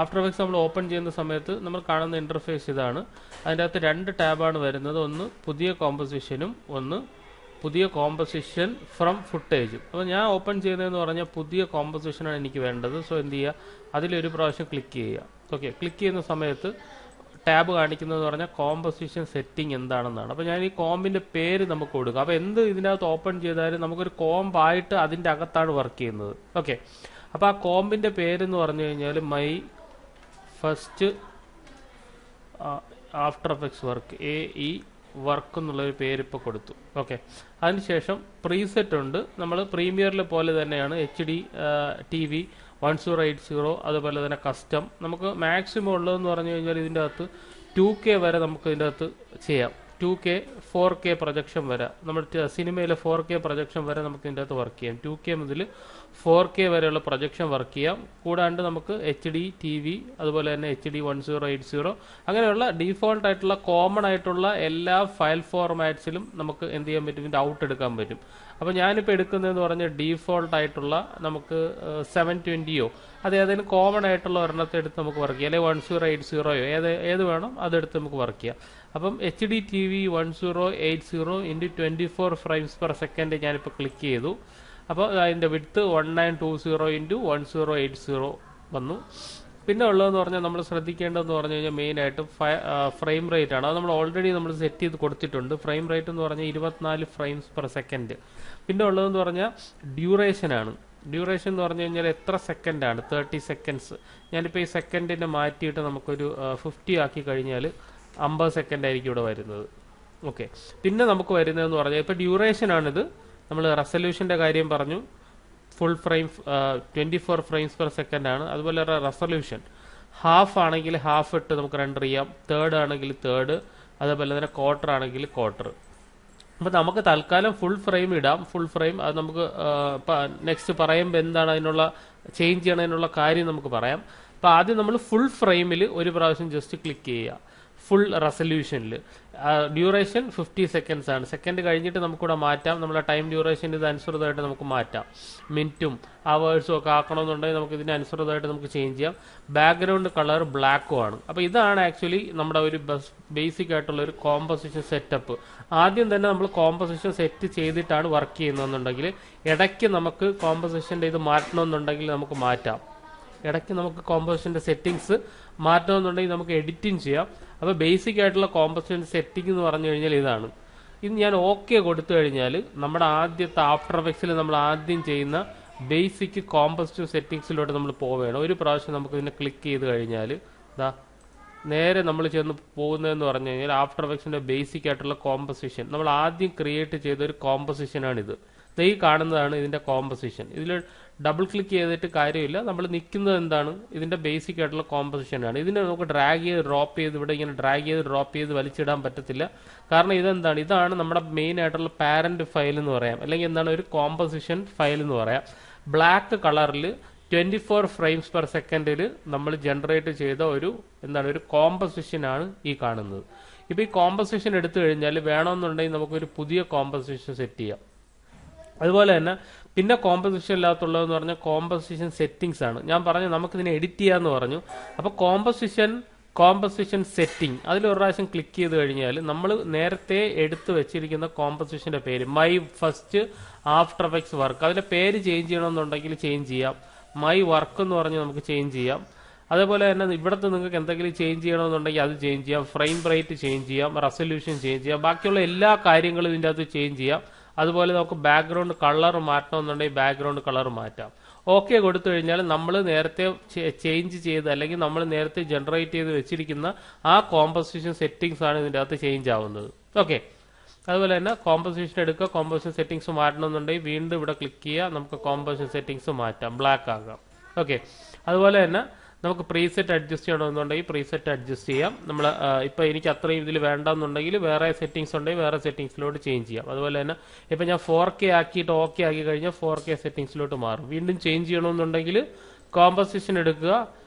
After effects നമ്മൾ open ചെയ്യുന്ന സമയത്ത് നമ്മൾ കാണുന്ന ഇന്റർഫേസ് ഇതാണ്. അതിൻ്റെ അകത്ത് 2 ടാബാണ് വരുന്നത്. ഒന്ന് പുതിയ കോമ്പോസിഷനും ഒന്ന് പുതിയ കോമ്പോസിഷൻ ഫ്രം ഫുട്ടേജും. അപ്പോൾ ഞാൻ ഓപ്പൺ ചെയ്യുന്നതെന്ന് പറഞ്ഞാൽ പുതിയ കോമ്പോസിഷനാണ് എനിക്ക് വേണ്ടത്. സോ എന്ത് ചെയ്യുക, അതിലൊരു പ്രാവശ്യം ക്ലിക്ക് ചെയ്യുക. ഓക്കെ, ക്ലിക്ക് ചെയ്യുന്ന സമയത്ത് ടാബ് കാണിക്കുന്നതെന്ന് പറഞ്ഞാൽ കോമ്പോസിഷൻ സെറ്റിംഗ് എന്താണെന്നാണ്. അപ്പോൾ ഞാൻ ഈ കോമ്പിൻ്റെ പേര് നമുക്ക് കൊടുക്കുക. അപ്പോൾ എന്ത് ഇതിനകത്ത് ഓപ്പൺ ചെയ്താലും നമുക്കൊരു കോമ്പായിട്ട് അതിൻ്റെ അകത്താണ് വർക്ക് ചെയ്യുന്നത്. ഓക്കെ, അപ്പോൾ ആ കോമ്പിൻ്റെ പേരെന്ന് പറഞ്ഞു കഴിഞ്ഞാൽ my first after effects work work എന്നുള്ളൊരു പേര് ഇപ്പോൾ കൊടുത്തു. ഓക്കെ, അതിനുശേഷം പ്രീസെറ്റ് ഉണ്ട്. നമ്മൾ പ്രീമിയറിലെ പോലെ തന്നെയാണ് HD TV 1080, അതുപോലെ തന്നെ കസ്റ്റം. നമുക്ക് മാക്സിമം ഉള്ളതെന്ന് പറഞ്ഞു കഴിഞ്ഞാൽ ഇതിൻ്റെ അകത്ത് 2K വരെ നമുക്ക് ഇതിൻ്റെ അകത്ത് ചെയ്യാം. 2K 4K പ്രൊജക്ഷൻ വരെ, നമ്മുടെ സിനിമയിലെ 4K പ്രൊജക്ഷൻ വരെ നമുക്ക് ഇതിൻ്റെ അകത്ത് വർക്ക് ചെയ്യാം. 2K മുതൽ 4K വരെയുള്ള പ്രൊജക്ഷൻ വർക്ക് ചെയ്യാം. കൂടാണ്ട് നമുക്ക് HD TV, അതുപോലെ തന്നെ HD 1080, അങ്ങനെയുള്ള ഡീഫോൾട്ട് ആയിട്ടുള്ള കോമൺ ആയിട്ടുള്ള എല്ലാ ഫയൽ ഫോർമാറ്റ്സിലും നമുക്ക് എന്ത് ചെയ്യാൻ പറ്റും, ഇതിൻ്റെ ഔട്ട് എടുക്കാൻ പറ്റും. അപ്പോൾ ഞാനിപ്പോൾ എടുക്കുന്നതെന്ന് പറഞ്ഞാൽ ഡീഫോൾട്ട് ആയിട്ടുള്ള നമുക്ക് 720 അത് ഏതെങ്കിലും കോമൺ ആയിട്ടുള്ള ഒരെണ്ണത്തെ എടുത്ത് നമുക്ക് വർക്ക് ചെയ്യാം. അല്ലെങ്കിൽ 1080 ഏത് വേണം അതെടുത്ത് നമുക്ക് വർക്ക് ചെയ്യാം. അപ്പം HD TV 1080 × 24 frames per second ഞാനിപ്പോൾ ക്ലിക്ക് ചെയ്തു. അപ്പോൾ അതിൻ്റെ വിഡ്ത്ത് 1920 × 1080 വന്നു. പിന്നെ ഉള്ളതെന്ന് പറഞ്ഞാൽ നമ്മൾ ശ്രദ്ധിക്കേണ്ടതെന്ന് പറഞ്ഞു കഴിഞ്ഞാൽ മെയിനായിട്ട് ഫ്രെയിം റേറ്റ് ആണ്. അത് നമ്മൾ ഓൾറെഡി നമ്മൾ സെറ്റ് ചെയ്ത് കൊടുത്തിട്ടുണ്ട്. ഫ്രെയിം റേറ്റ് എന്ന് പറഞ്ഞാൽ 24 frames per second. പിന്നെ ഉള്ളതെന്ന് പറഞ്ഞാൽ ഡ്യൂറേഷനാണ്. ഡ്യൂറേഷൻ എന്ന് പറഞ്ഞു കഴിഞ്ഞാൽ എത്ര സെക്കൻഡാണ്, 30 seconds. ഞാനിപ്പോൾ ഈ സെക്കൻഡിനെ മാറ്റിയിട്ട് നമുക്കൊരു 50 ആക്കി കഴിഞ്ഞാൽ 50 സെക്കൻഡ് ആയിരിക്കും ഇവിടെ വരുന്നത്. ഓക്കെ, പിന്നെ നമുക്ക് വരുന്നതെന്ന് പറഞ്ഞാൽ ഇപ്പോൾ ഡ്യൂറേഷനാണിത്. നമ്മൾ റെസൊല്യൂഷൻ്റെ കാര്യം പറഞ്ഞു, full frame 24 frames per second ആണ്. അതുപോലെ റെസൊല്യൂഷൻ ഹാഫ് ആണെങ്കിൽ ഹാഫ് ഇട്ട് നമുക്ക് റെൻഡർ ചെയ്യാം, തേർഡ് ആണെങ്കിൽ തേർഡ്, അതേപോലെ തന്നെ ക്വാർട്ടർ ആണെങ്കിൽ ക്വാർട്ടർ. അപ്പോൾ നമുക്ക് തൽക്കാലം ഫുൾ ഫ്രെയിം ഇടാം. ഫുൾ ഫ്രെയിം അത് നമുക്ക് നെക്സ്റ്റ് പറയുമ്പോൾ എന്താണ് അതിനുള്ള ചേഞ്ച് ചെയ്യണതിനുള്ള കാര്യം നമുക്ക് പറയാം. അപ്പോൾ ആദ്യം നമ്മൾ ഫുൾ ഫ്രെയിമിൽ ഒരു പ്രാവശ്യം ജസ്റ്റ് ക്ലിക്ക് ചെയ്യുക. ഫുൾ റെസൊല്യൂഷനിൽ ഡ്യൂറേഷൻ 50 seconds ആണ്. സെക്കൻഡ് കഴിഞ്ഞിട്ട് നമുക്കിവിടെ മാറ്റാം. നമ്മുടെ ടൈം ഡ്യൂറേഷൻ ഇതനുസൃതമായിട്ട് നമുക്ക് മാറ്റാം. മിനിറ്റും അവേഴ്സും ഒക്കെ ആക്കണമെന്നുണ്ടെങ്കിൽ നമുക്ക് ഇതിനനുസൃതമായിട്ട് നമുക്ക് ചേഞ്ച് ചെയ്യാം. ബാക്ക്ഗ്രൗണ്ട് കളർ ബ്ലാക്കും ആണ്. അപ്പോൾ ഇതാണ് ആക്ച്വലി നമ്മുടെ ഒരു ബേസിക് ആയിട്ടുള്ള ഒരു കോമ്പോസിഷൻ സെറ്റപ്പ്. ആദ്യം തന്നെ നമ്മൾ കോമ്പോസിഷൻ സെറ്റ് ചെയ്തിട്ടാണ് വർക്ക് ചെയ്യുന്നതെന്നുണ്ടെങ്കിൽ ഇടയ്ക്ക് നമുക്ക് കോമ്പോസിഷൻ്റെ ഇത് മാറ്റണമെന്നുണ്ടെങ്കിൽ നമുക്ക് മാറ്റാം. ഇടയ്ക്ക് നമുക്ക് കോമ്പോസിഷൻ്റെ സെറ്റിങ്സ് മാറ്റണമെന്നുണ്ടെങ്കിൽ നമുക്ക് എഡിറ്റിംഗ് ചെയ്യാം. അപ്പോൾ ബേസിക് ആയിട്ടുള്ള കോമ്പോസിഷൻ സെറ്റിംഗ് എന്ന് പറഞ്ഞു കഴിഞ്ഞാൽ ഇതാണ്. ഇത് ഞാൻ ഓക്കെ കൊടുത്തു കഴിഞ്ഞാൽ നമ്മുടെ ആദ്യത്തെ ആഫ്റ്റർ എഫക്ട്സിൽ നമ്മൾ ആദ്യം ചെയ്യുന്ന ബേസിക് കോമ്പോസിഷൻ സെറ്റിങ്സിലോട്ട് നമ്മൾ പോവുകയാണ്. ഒരു പ്രാവശ്യം നമുക്ക് ഇതിനെ ക്ലിക്ക് ചെയ്ത് കഴിഞ്ഞാൽ ഇതാ നേരെ നമ്മൾ ചെന്ന് പോകുന്നതെന്ന് പറഞ്ഞു കഴിഞ്ഞാൽ ആഫ്റ്റർ എഫക്ട്സിൻ്റെ ബേസിക് ആയിട്ടുള്ള കോമ്പോസിഷൻ നമ്മൾ ആദ്യം ക്രിയേറ്റ് ചെയ്ത ഒരു കോമ്പോസിഷനാണിത്. ഈ കാണുന്നതാണ് ഇതിൻ്റെ കോമ്പോസിഷൻ. ഇതിൽ ഡബിൾ ക്ലിക്ക് ചെയ്തിട്ട് കാര്യമില്ല. നമ്മൾ നിൽക്കുന്നത് എന്താണ്, ഇതിൻ്റെ ബേസിക് ആയിട്ടുള്ള കോമ്പോസിഷനാണ്. ഇതിനെ നമുക്ക് ഡ്രാഗ് ചെയ്ത് ഡ്രോപ്പ് ചെയ്ത് ഇവിടെ ഇങ്ങനെ ഡ്രാഗ് ചെയ്ത് ഡ്രോപ്പ് ചെയ്ത് വലിച്ചിടാൻ പറ്റത്തില്ല. കാരണം ഇതെന്താണ്, ഇതാണ് നമ്മുടെ മെയിൻ ആയിട്ടുള്ള പാരന്റ് ഫയൽ എന്ന് പറയാം, അല്ലെങ്കിൽ എന്താണ് ഒരു കോമ്പോസിഷൻ ഫയൽ എന്ന് പറയാം. ബ്ലാക്ക് കളറിൽ 24 frames per second നമ്മൾ ജനറേറ്റ് ചെയ്ത ഒരു ഒരു കോമ്പോസിഷനാണ് ഈ കാണുന്നത്. ഇപ്പോൾ ഈ കോമ്പോസിഷൻ എടുത്തു കഴിഞ്ഞാൽ വേണമെന്നുണ്ടെങ്കിൽ നമുക്കൊരു പുതിയ കോമ്പോസിഷൻ സെറ്റ് ചെയ്യാം. അതുപോലെ തന്നെ പിന്നെ കോമ്പോസിഷൻ ഇല്ലാത്തുള്ളതെന്ന് പറഞ്ഞാൽ കോമ്പോസിഷൻ സെറ്റിംഗ്സ് ആണ്. ഞാൻ പറഞ്ഞു നമുക്കിതിനെ എഡിറ്റ് ചെയ്യാമെന്ന് പറഞ്ഞു. അപ്പോൾ കോമ്പോസിഷൻ സെറ്റിംഗ് അതിലൊരു പ്രാവശ്യം ക്ലിക്ക് ചെയ്ത് കഴിഞ്ഞാൽ നമ്മൾ നേരത്തെ എടുത്ത് വെച്ചിരിക്കുന്ന കോമ്പോസിഷൻ്റെ പേര് my first after effects work, അതിൻ്റെ പേര് ചേഞ്ച് ചെയ്യണമെന്നുണ്ടെങ്കിൽ ചേഞ്ച് ചെയ്യാം. മൈ വർക്ക് എന്ന് പറഞ്ഞ് നമുക്ക് ചേഞ്ച് ചെയ്യാം. അതേപോലെ തന്നെ ഇവിടുത്തെ നിങ്ങൾക്ക് എന്തെങ്കിലും ചേഞ്ച് ചെയ്യണമെന്നുണ്ടെങ്കിൽ അത് ചേഞ്ച് ചെയ്യാം. ഫ്രെയിം റേറ്റ് ചേഞ്ച് ചെയ്യാം, റെസൊല്യൂഷൻ ചേഞ്ച് ചെയ്യാം, ബാക്കിയുള്ള എല്ലാ കാര്യങ്ങളും ഇതിൻ്റെ അകത്ത് ചേഞ്ച് ചെയ്യാം. അതുപോലെ നമുക്ക് ബാക്ക്ഗ്രൗണ്ട് കളർ മാറ്റണമെന്നുണ്ടെങ്കിൽ ബാക്ക്ഗ്രൗണ്ട് കളർ മാറ്റാം. ഓക്കെ കൊടുത്തു കഴിഞ്ഞാൽ നമ്മൾ നേരത്തെ ചേഞ്ച് ചെയ്ത് അല്ലെങ്കിൽ നമ്മൾ നേരത്തെ ജനറേറ്റ് ചെയ്ത് വെച്ചിരിക്കുന്ന ആ കോമ്പോസിഷൻ സെറ്റിംഗ്സ് ആണ് ഇതിൻ്റെ അകത്ത് ചേഞ്ച് ആവുന്നത്. ഓക്കെ, അതുപോലെ തന്നെ കോമ്പോസിഷൻ എടുക്കുക. കോമ്പോസിഷൻ സെറ്റിംഗ്സ് മാറ്റണമെന്നുണ്ടെങ്കിൽ വീണ്ടും ഇവിടെ ക്ലിക്ക് ചെയ്യുക, നമുക്ക് കോമ്പോസിഷൻ സെറ്റിംഗ്സ് മാറ്റാം, ബ്ലാക്ക് ആകാം. ഓക്കെ, അതുപോലെ തന്നെ നമുക്ക് പ്രീസെറ്റ് അഡ്ജസ്റ്റ് ചെയ്യണമെന്നുണ്ടെങ്കിൽ പ്രീസെറ്റ് അഡ്ജസ്റ്റ് ചെയ്യാം. നമ്മൾ ഇപ്പോൾ എനിക്ക് അത്രയും ഇതിൽ വേണ്ടെന്നുണ്ടെങ്കിൽ വേറെ സെറ്റിംഗ്സ് ഉണ്ടെങ്കിൽ വേറെ സെറ്റിംഗ്സിലോട്ട് ചേഞ്ച് ചെയ്യാം. അതുപോലെ തന്നെ ഇപ്പോൾ ഞാൻ 4K ആക്കിയിട്ട് ഓക്കെ ആക്കി കഴിഞ്ഞാൽ 4K സെറ്റിംഗ്സിലോട്ട് മാറും. വീണ്ടും ചേഞ്ച് ചെയ്യണമെന്നുണ്ടെങ്കിൽ കോമ്പോസിഷൻ എടുക്കുക,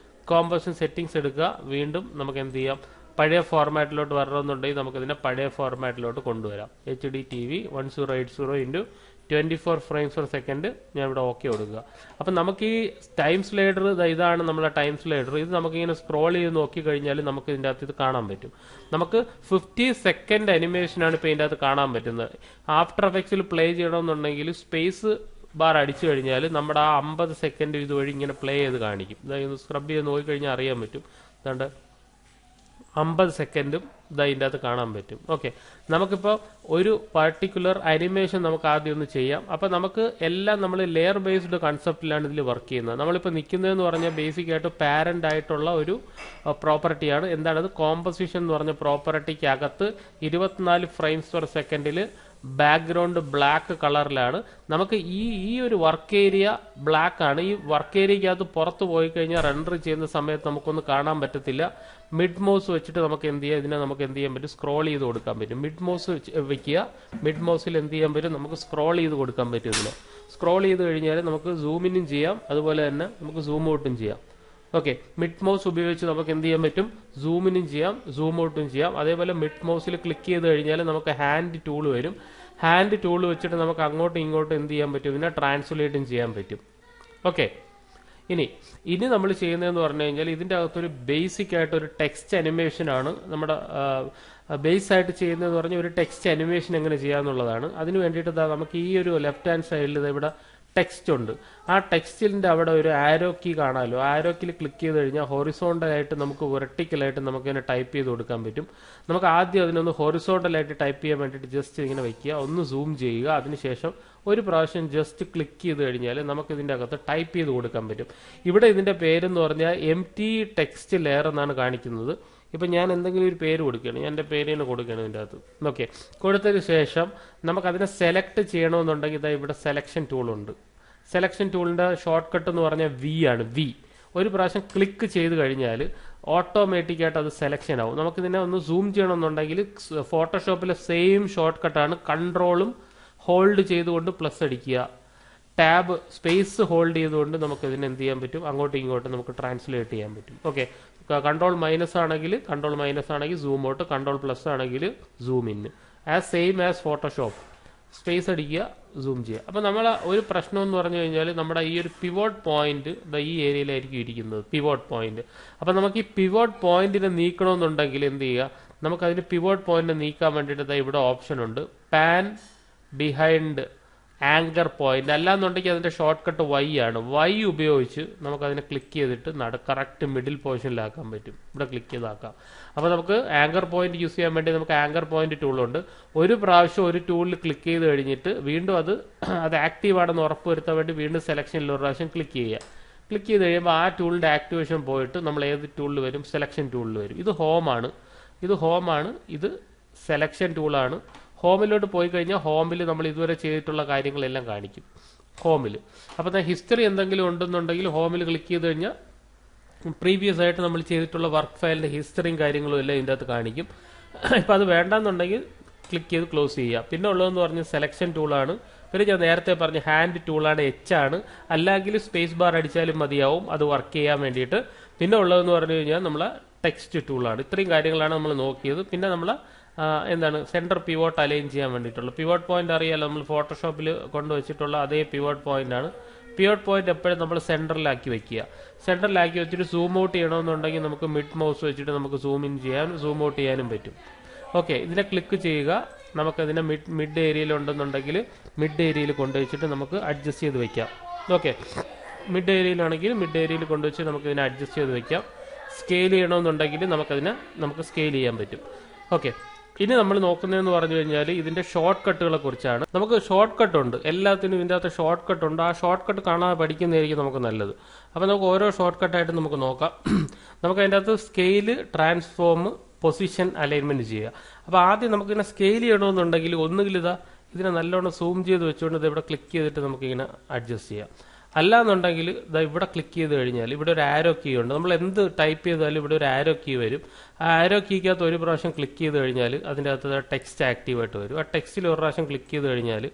കോമ്പോസിഷൻ സെറ്റിംഗ്സ് എടുക്കുക, വീണ്ടും നമുക്ക് എന്ത് ചെയ്യാം, പഴയ ഫോർമാറ്റിലോട്ട് വരണമെന്നുണ്ടെങ്കിൽ നമുക്കിതിനെ പഴയ ഫോർമാറ്റിലോട്ട് കൊണ്ടുവരാം. HD TV 1080 × 24 frames per second ഞാൻ ഇവിടെ ഓക്കെ കൊടുക്കുക. അപ്പം നമുക്ക് ഈ ടൈം സ്ലൈഡർ ഇതാണ് നമ്മളെ ടൈം സ്ലൈഡർ. ഇത് നമുക്കിങ്ങനെ സ്ക്രോൾ ചെയ്ത് നോക്കി കഴിഞ്ഞാൽ നമുക്ക് ഇതിൻ്റെ അകത്ത് ഇത് കാണാൻ പറ്റും. നമുക്ക് 50 സെക്കൻഡ് അനിമേഷനാണ് ഇപ്പോൾ ഇതിൻ്റെ അകത്ത് കാണാൻ പറ്റുന്നത്. ആഫ്റ്റർ എഫക്ട്സിൽ പ്ലേ ചെയ്യണമെന്നുണ്ടെങ്കിൽ സ്പേസ് ബാർ അടിച്ചു കഴിഞ്ഞാൽ നമ്മുടെ ആ 50 സെക്കൻഡ് ഇതുവഴി ഇങ്ങനെ പ്ലേ ചെയ്ത് കാണിക്കും. ഇതായത് സ്ക്രബ് ചെയ്ത് നോക്കിക്കഴിഞ്ഞാൽ അറിയാൻ പറ്റും. അതുകൊണ്ട് 50 സെക്കൻഡും ഇതിൻ്റെ അകത്ത് കാണാൻ പറ്റും. ഓക്കെ, നമുക്കിപ്പോൾ ഒരു പർട്ടിക്കുലർ അനിമേഷൻ നമുക്ക് ആദ്യം ഒന്ന് ചെയ്യാം. അപ്പോൾ നമുക്ക് എല്ലാം നമ്മൾ ലെയർ ബേസ്ഡ് കൺസെപ്റ്റിലാണ് ഇതിൽ വർക്ക് ചെയ്യുന്നത്. നമ്മളിപ്പോൾ നിൽക്കുന്നതെന്ന് പറഞ്ഞാൽ ബേസിക് ആയിട്ട് പാരന്റ് ആയിട്ടുള്ള ഒരു പ്രോപ്പർട്ടിയാണ്. എന്താണത്? കോമ്പസിഷൻ എന്ന് പറഞ്ഞ പ്രോപ്പർട്ടിക്കകത്ത് 24 ഫ്രെയിംസ് പെർ സെക്കൻഡിൽ ബാക്ക്ഗ്രൗണ്ട് ബ്ലാക്ക് കളറിലാണ്. നമുക്ക് ഈ ഒരു വർക്ക് ഏരിയ ബ്ലാക്ക് ആണ്. ഈ വർക്ക് ഏരിയക്കകത്ത് പുറത്ത് പോയി കഴിഞ്ഞാൽ റെൻഡർ ചെയ്യുന്ന സമയത്ത് നമുക്കൊന്നും കാണാൻ പറ്റത്തില്ല. മിഡ് മൗസ് വെച്ചിട്ട് നമുക്ക് എന്ത് ചെയ്യാം? ഇതിനെ നമുക്ക് എന്ത് ചെയ്യാൻ പറ്റും? സ്ക്രോൾ ചെയ്ത് കൊടുക്കാൻ പറ്റും. മിഡ് മൗസ് വെക്കുക. മിഡ് മൗസിൽ എന്ത് ചെയ്യാൻ പറ്റും? നമുക്ക് സ്ക്രോൾ ചെയ്ത് കൊടുക്കാൻ പറ്റും. ഇതിനെ സ്ക്രോൾ ചെയ്ത് കഴിഞ്ഞാൽ നമുക്ക് സൂം ഇന്നും ചെയ്യാം, അതുപോലെ തന്നെ നമുക്ക് സൂം ഔട്ടും ചെയ്യാം. ഓക്കെ, മിഡ് മൗസ് ഉപയോഗിച്ച് നമുക്ക് എന്ത് ചെയ്യാൻ പറ്റും? സൂമിനും ചെയ്യാം, സൂം ഔട്ടും ചെയ്യാം. അതേപോലെ മിഡ് മൗസിൽ ക്ലിക്ക് ചെയ്ത് കഴിഞ്ഞാൽ നമുക്ക് ഹാൻഡ് ടൂൾ വരും. ഹാൻഡ് ടൂൾ വെച്ചിട്ട് നമുക്ക് അങ്ങോട്ടും ഇങ്ങോട്ടും എന്ത് ചെയ്യാൻ പറ്റും? ഇതിനെ ട്രാൻസ്ലേറ്റും ചെയ്യാൻ പറ്റും. ഓക്കെ, ഇനി നമ്മൾ ചെയ്യുന്നതെന്ന് പറഞ്ഞു കഴിഞ്ഞാൽ ഇതിൻ്റെ അകത്തൊരു ബേസിക് ആയിട്ട് ഒരു ടെക്സ്റ്റ് അനിമേഷൻ ആണ് നമ്മുടെ ബേസ് ആയിട്ട് ചെയ്യുന്നതെന്ന് പറഞ്ഞാൽ ഒരു ടെക്സ്റ്റ് അനിമേഷൻ എങ്ങനെ ചെയ്യാന്നുള്ളതാണ്. അതിന് വേണ്ടിയിട്ട് നമുക്ക് ഈ ഒരു ലെഫ്റ്റ് ഹാൻഡ് സൈഡിൽ ഇവിടെ ടെക്സ്റ്റ് ഉണ്ട്. ആ ടെക്സ്റ്റിന്റെ അവിടെ ഒരു ആരോ കീ കാണാമല്ലോ. ആരോ കീ ക്ലിക്ക് ചെയ്ത് കഴിഞ്ഞാൽ ഹൊറിസോണ്ടലായിട്ട് നമുക്ക് വെർട്ടിക്കലായിട്ട് നമുക്ക് ഇതിനെ ടൈപ്പ് ചെയ്ത് കൊടുക്കാൻ പറ്റും. നമുക്ക് ആദ്യം അതിനൊന്ന് ഹൊറിസോണ്ടലായിട്ട് ടൈപ്പ് ചെയ്യാൻ വേണ്ടിയിട്ട് ജസ്റ്റ് ഇങ്ങനെ വയ്ക്കുക, ഒന്ന് സൂം ചെയ്യുക. അതിനുശേഷം ഒരു പ്രാവശ്യം ജസ്റ്റ് ക്ലിക്ക് ചെയ്ത് കഴിഞ്ഞാൽ നമുക്ക് ഇതിൻ്റെ അകത്ത് ടൈപ്പ് ചെയ്ത് കൊടുക്കാൻ പറ്റും. ഇവിടെ ഇതിന്റെ പേരെന്ന് പറഞ്ഞാൽ MT ടെക്സ്റ്റ് ലെയർ എന്നാണ് കാണിക്കുന്നത്. ഇപ്പം ഞാൻ എന്തെങ്കിലും ഒരു പേര് കൊടുക്കുകയാണ്, ഞാൻ എൻ്റെ പേര് തന്നെ കൊടുക്കുകയാണ് ഇതിൻ്റെ അകത്ത്. ഓക്കെ, കൊടുത്തതിന് ശേഷം നമുക്കതിനെ സെലക്ട് ചെയ്യണമെന്നുണ്ടെങ്കിൽ ഇതാ ഇവിടെ സെലക്ഷൻ ടൂളുണ്ട്. സെലക്ഷൻ ടൂളിൻ്റെ ഷോർട്ട് കട്ട് എന്ന് പറഞ്ഞാൽ V ആണ്. V ഒരു പ്രാവശ്യം ക്ലിക്ക് ചെയ്ത് കഴിഞ്ഞാൽ ഓട്ടോമാറ്റിക്കായിട്ട് അത് സെലക്ഷൻ ആവും. നമുക്കിതിനെ ഒന്ന് സൂം ചെയ്യണമെന്നുണ്ടെങ്കിൽ ഫോട്ടോഷോപ്പിലെ സെയിം ഷോർട്ട് കട്ടാണ്. കൺട്രോളും ഹോൾഡ് ചെയ്തുകൊണ്ട് പ്ലസ് അടിക്കുക, ടാബ് സ്പേസ് ഹോൾഡ് ചെയ്തുകൊണ്ട് നമുക്ക് ഇതിനെ എന്ത് ചെയ്യാൻ പറ്റും? അങ്ങോട്ടും ഇങ്ങോട്ടും നമുക്ക് ട്രാൻസ്ലേറ്റ് ചെയ്യാൻ പറ്റും. ഓക്കെ, കൺട്രോൾ മൈനസ് ആണെങ്കിൽ സൂം ഔട്ട്, കൺട്രോൾ പ്ലസ് ആണെങ്കിൽ zoom in, as same as Photoshop. Space അടിക്കുക, സൂം ചെയ്യുക. അപ്പം നമ്മൾ ഒരു പ്രശ്നം എന്ന് പറഞ്ഞു കഴിഞ്ഞാൽ നമ്മുടെ ഈ ഒരു പിവോട്ട് പോയിന്റ് ഈ ഏരിയയിലായിരിക്കും ഇരിക്കുന്നത്, പിവോട്ട് പോയിന്റ്. അപ്പം നമുക്ക് ഈ പിവോട്ട് പോയിന്റിനെ നീക്കണമെന്നുണ്ടെങ്കിൽ എന്ത് ചെയ്യുക? നമുക്കതിന് പിവോട്ട് പോയിന്റ് നീക്കാൻ വേണ്ടിയിട്ട് ഇവിടെ ഓപ്ഷൻ ഉണ്ട്, പാൻ ബിഹൈൻഡ് ആങ്കർ പോയിന്റ്. അല്ലാന്നുണ്ടെങ്കിൽ അതിന്റെ ഷോർട്ട് കട്ട് Y ആണ്. Y ഉപയോഗിച്ച് നമുക്ക് അതിനെ ക്ലിക്ക് ചെയ്തിട്ട് കറക്റ്റ് മിഡിൽ പൊസിഷനിലാക്കാൻ പറ്റും. ഇവിടെ ക്ലിക്ക് ചെയ്താക്കാം. അപ്പോൾ നമുക്ക് ആങ്കർ പോയിന്റ് യൂസ് ചെയ്യാൻ വേണ്ടി നമുക്ക് ആങ്കർ പോയിന്റ് ടൂളുണ്ട്. ഒരു പ്രാവശ്യം ഒരു ടൂളിൽ ക്ലിക്ക് ചെയ്ത് കഴിഞ്ഞിട്ട് വീണ്ടും അത് ആക്റ്റീവ് ആണെന്ന് ഉറപ്പ് വരുത്താൻ വേണ്ടി വീണ്ടും സെലക്ഷനിൽ ഒരു പ്രാവശ്യം ക്ലിക്ക് ചെയ്യുക. ക്ലിക്ക് ചെയ്ത് കഴിയുമ്പോൾ ആ ടൂളിന്റെ ആക്ടിവേഷൻ പോയിട്ട് നമ്മൾ ഏത് ടൂളിൽ വരും? സെലക്ഷൻ ടൂളിൽ വരും. ഇത് ഹോമാണ്, ഇത് സെലക്ഷൻ ടൂളാണ്. ഹോമിലോട്ട് പോയി കഴിഞ്ഞാൽ ഹോമിൽ നമ്മൾ ഇതുവരെ ചെയ്തിട്ടുള്ള കാര്യങ്ങളെല്ലാം കാണിക്കും ഹോമിൽ. അപ്പം ഹിസ്റ്ററി എന്തെങ്കിലും ഉണ്ടെന്നുണ്ടെങ്കിൽ ഹോമിൽ ക്ലിക്ക് ചെയ്ത് കഴിഞ്ഞാൽ പ്രീവിയസ് ആയിട്ട് നമ്മൾ ചെയ്തിട്ടുള്ള വർക്ക് ഫയലിന്റെ ഹിസ്റ്ററിയും കാര്യങ്ങളും എല്ലാം ഇതിൻ്റെ അകത്ത് കാണിക്കും. ഇപ്പം അത് വേണ്ടെന്നുണ്ടെങ്കിൽ ക്ലിക്ക് ചെയ്ത് ക്ലോസ് ചെയ്യുക. പിന്നെ ഉള്ളതെന്ന് പറഞ്ഞാൽ സെലക്ഷൻ ടൂളാണ്. പിന്നെ ഞാൻ നേരത്തെ പറഞ്ഞ ഹാൻഡ് ടൂളാണ്, H ആണ്. അല്ലെങ്കിൽ സ്പേസ് ബാർ അടിച്ചാലും മതിയാവും അത് വർക്ക് ചെയ്യാൻ വേണ്ടിയിട്ട്. പിന്നെ ഉള്ളതെന്ന് പറഞ്ഞു കഴിഞ്ഞാൽ നമ്മളെ ടെക്സ്റ്റ് ടൂളാണ്. ഇത്രയും കാര്യങ്ങളാണ് നമ്മൾ നോക്കിയത്. പിന്നെ നമ്മൾ സെന്റർ പിവോട്ട് അലൈൻ ചെയ്യാൻ വേണ്ടിയിട്ടുള്ള പിവോട്ട് പോയിന്റ് അറിയാലോ, നമ്മൾ ഫോട്ടോഷോപ്പിൽ കൊണ്ടുവച്ചിട്ടുള്ള അതേ പിവോട്ട് പോയിന്റ് ആണ്. പിവോട്ട് പോയിന്റ് എപ്പോഴും നമ്മൾ സെന്ററിലാക്കി വെക്കുക. സെന്ററിലാക്കി വെച്ചിട്ട് സൂം ഔട്ട് ചെയ്യണമെന്നുണ്ടെങ്കിൽ നമുക്ക് മിഡ് മൗസ് വെച്ചിട്ട് നമുക്ക് സൂം ഇൻ ചെയ്യാനും സൂം ഔട്ട് ചെയ്യാനും പറ്റും. ഓക്കെ, ഇതിനെ ക്ലിക്ക് ചെയ്യുക. നമുക്കതിനെ മിഡ് ഏരിയയിൽ ഉണ്ടെന്നുണ്ടെങ്കിൽ മിഡ് ഏരിയയിൽ കൊണ്ടുവച്ചിട്ട് നമുക്ക് അഡ്ജസ്റ്റ് ചെയ്ത് വെക്കാം. ഓക്കെ, മിഡ് ഏരിയയിലാണെങ്കിൽ മിഡ് ഏരിയയിൽ കൊണ്ടുവച്ച് നമുക്ക് ഇതിനെ അഡ്ജസ്റ്റ് ചെയ്ത് വെക്കാം. സ്കെയിൽ ചെയ്യണമെന്നുണ്ടെങ്കിൽ നമുക്ക് സ്കെയിൽ ചെയ്യാൻ പറ്റും. ഓക്കെ, ഇനി നമ്മൾ നോക്കുന്നതെന്ന് പറഞ്ഞു കഴിഞ്ഞാൽ ഇതിന്റെ ഷോർട്ട് കട്ടുകളെ കുറിച്ചാണ്. നമുക്ക് ഷോർട്ട് കട്ട് ഉണ്ട്, എല്ലാത്തിനും ഇതിൻ്റെ അകത്ത് ഷോർട്ട് കട്ട് ഉണ്ട്. ആ ഷോർട്ട് കട്ട് കാണാതെ പഠിക്കുന്നതായിരിക്കും നമുക്ക് നല്ലത്. അപ്പോൾ നമുക്ക് ഓരോ ഷോർട്ട് കട്ടായിട്ട് നമുക്ക് നോക്കാം. നമുക്ക് അതിൻ്റെ അകത്ത് സ്കെയില്, ട്രാൻസ്ഫോം, പൊസിഷൻ, അലൈൻമെന്റ് ചെയ്യുക. അപ്പോൾ ആദ്യം നമുക്കിങ്ങനെ സ്കെയിൽ ചെയ്യണമെന്നുണ്ടെങ്കിൽ ഒന്നുകിൽ ഇതിനെ നല്ലോണം സൂം ചെയ്ത് വെച്ചുകൊണ്ട് ഇത് ഇവിടെ ക്ലിക്ക് ചെയ്തിട്ട് നമുക്കിങ്ങനെ അഡ്ജസ്റ്റ് ചെയ്യാം. അല്ലാന്നുണ്ടെങ്കിൽ ഇവിടെ ക്ലിക്ക് ചെയ്ത് കഴിഞ്ഞാൽ ഇവിടെ ഒരു ആരോ കീ ഉണ്ട്. നമ്മൾ എന്ത് ടൈപ്പ് ചെയ്താലും ഇവിടെ ഒരു ആരോ കീ വരും. ആ ആരോ കീക്കകത്ത് ഒരു പ്രാവശ്യം ക്ലിക്ക് ചെയ്ത് കഴിഞ്ഞാൽ അതിൻ്റെ അകത്ത് ടെക്സ്റ്റ് ആക്റ്റീവായിട്ട് വരും. ആ ടെക്സ്റ്റിൽ ഒരു പ്രാവശ്യം ക്ലിക്ക് ചെയ്ത് കഴിഞ്ഞാൽ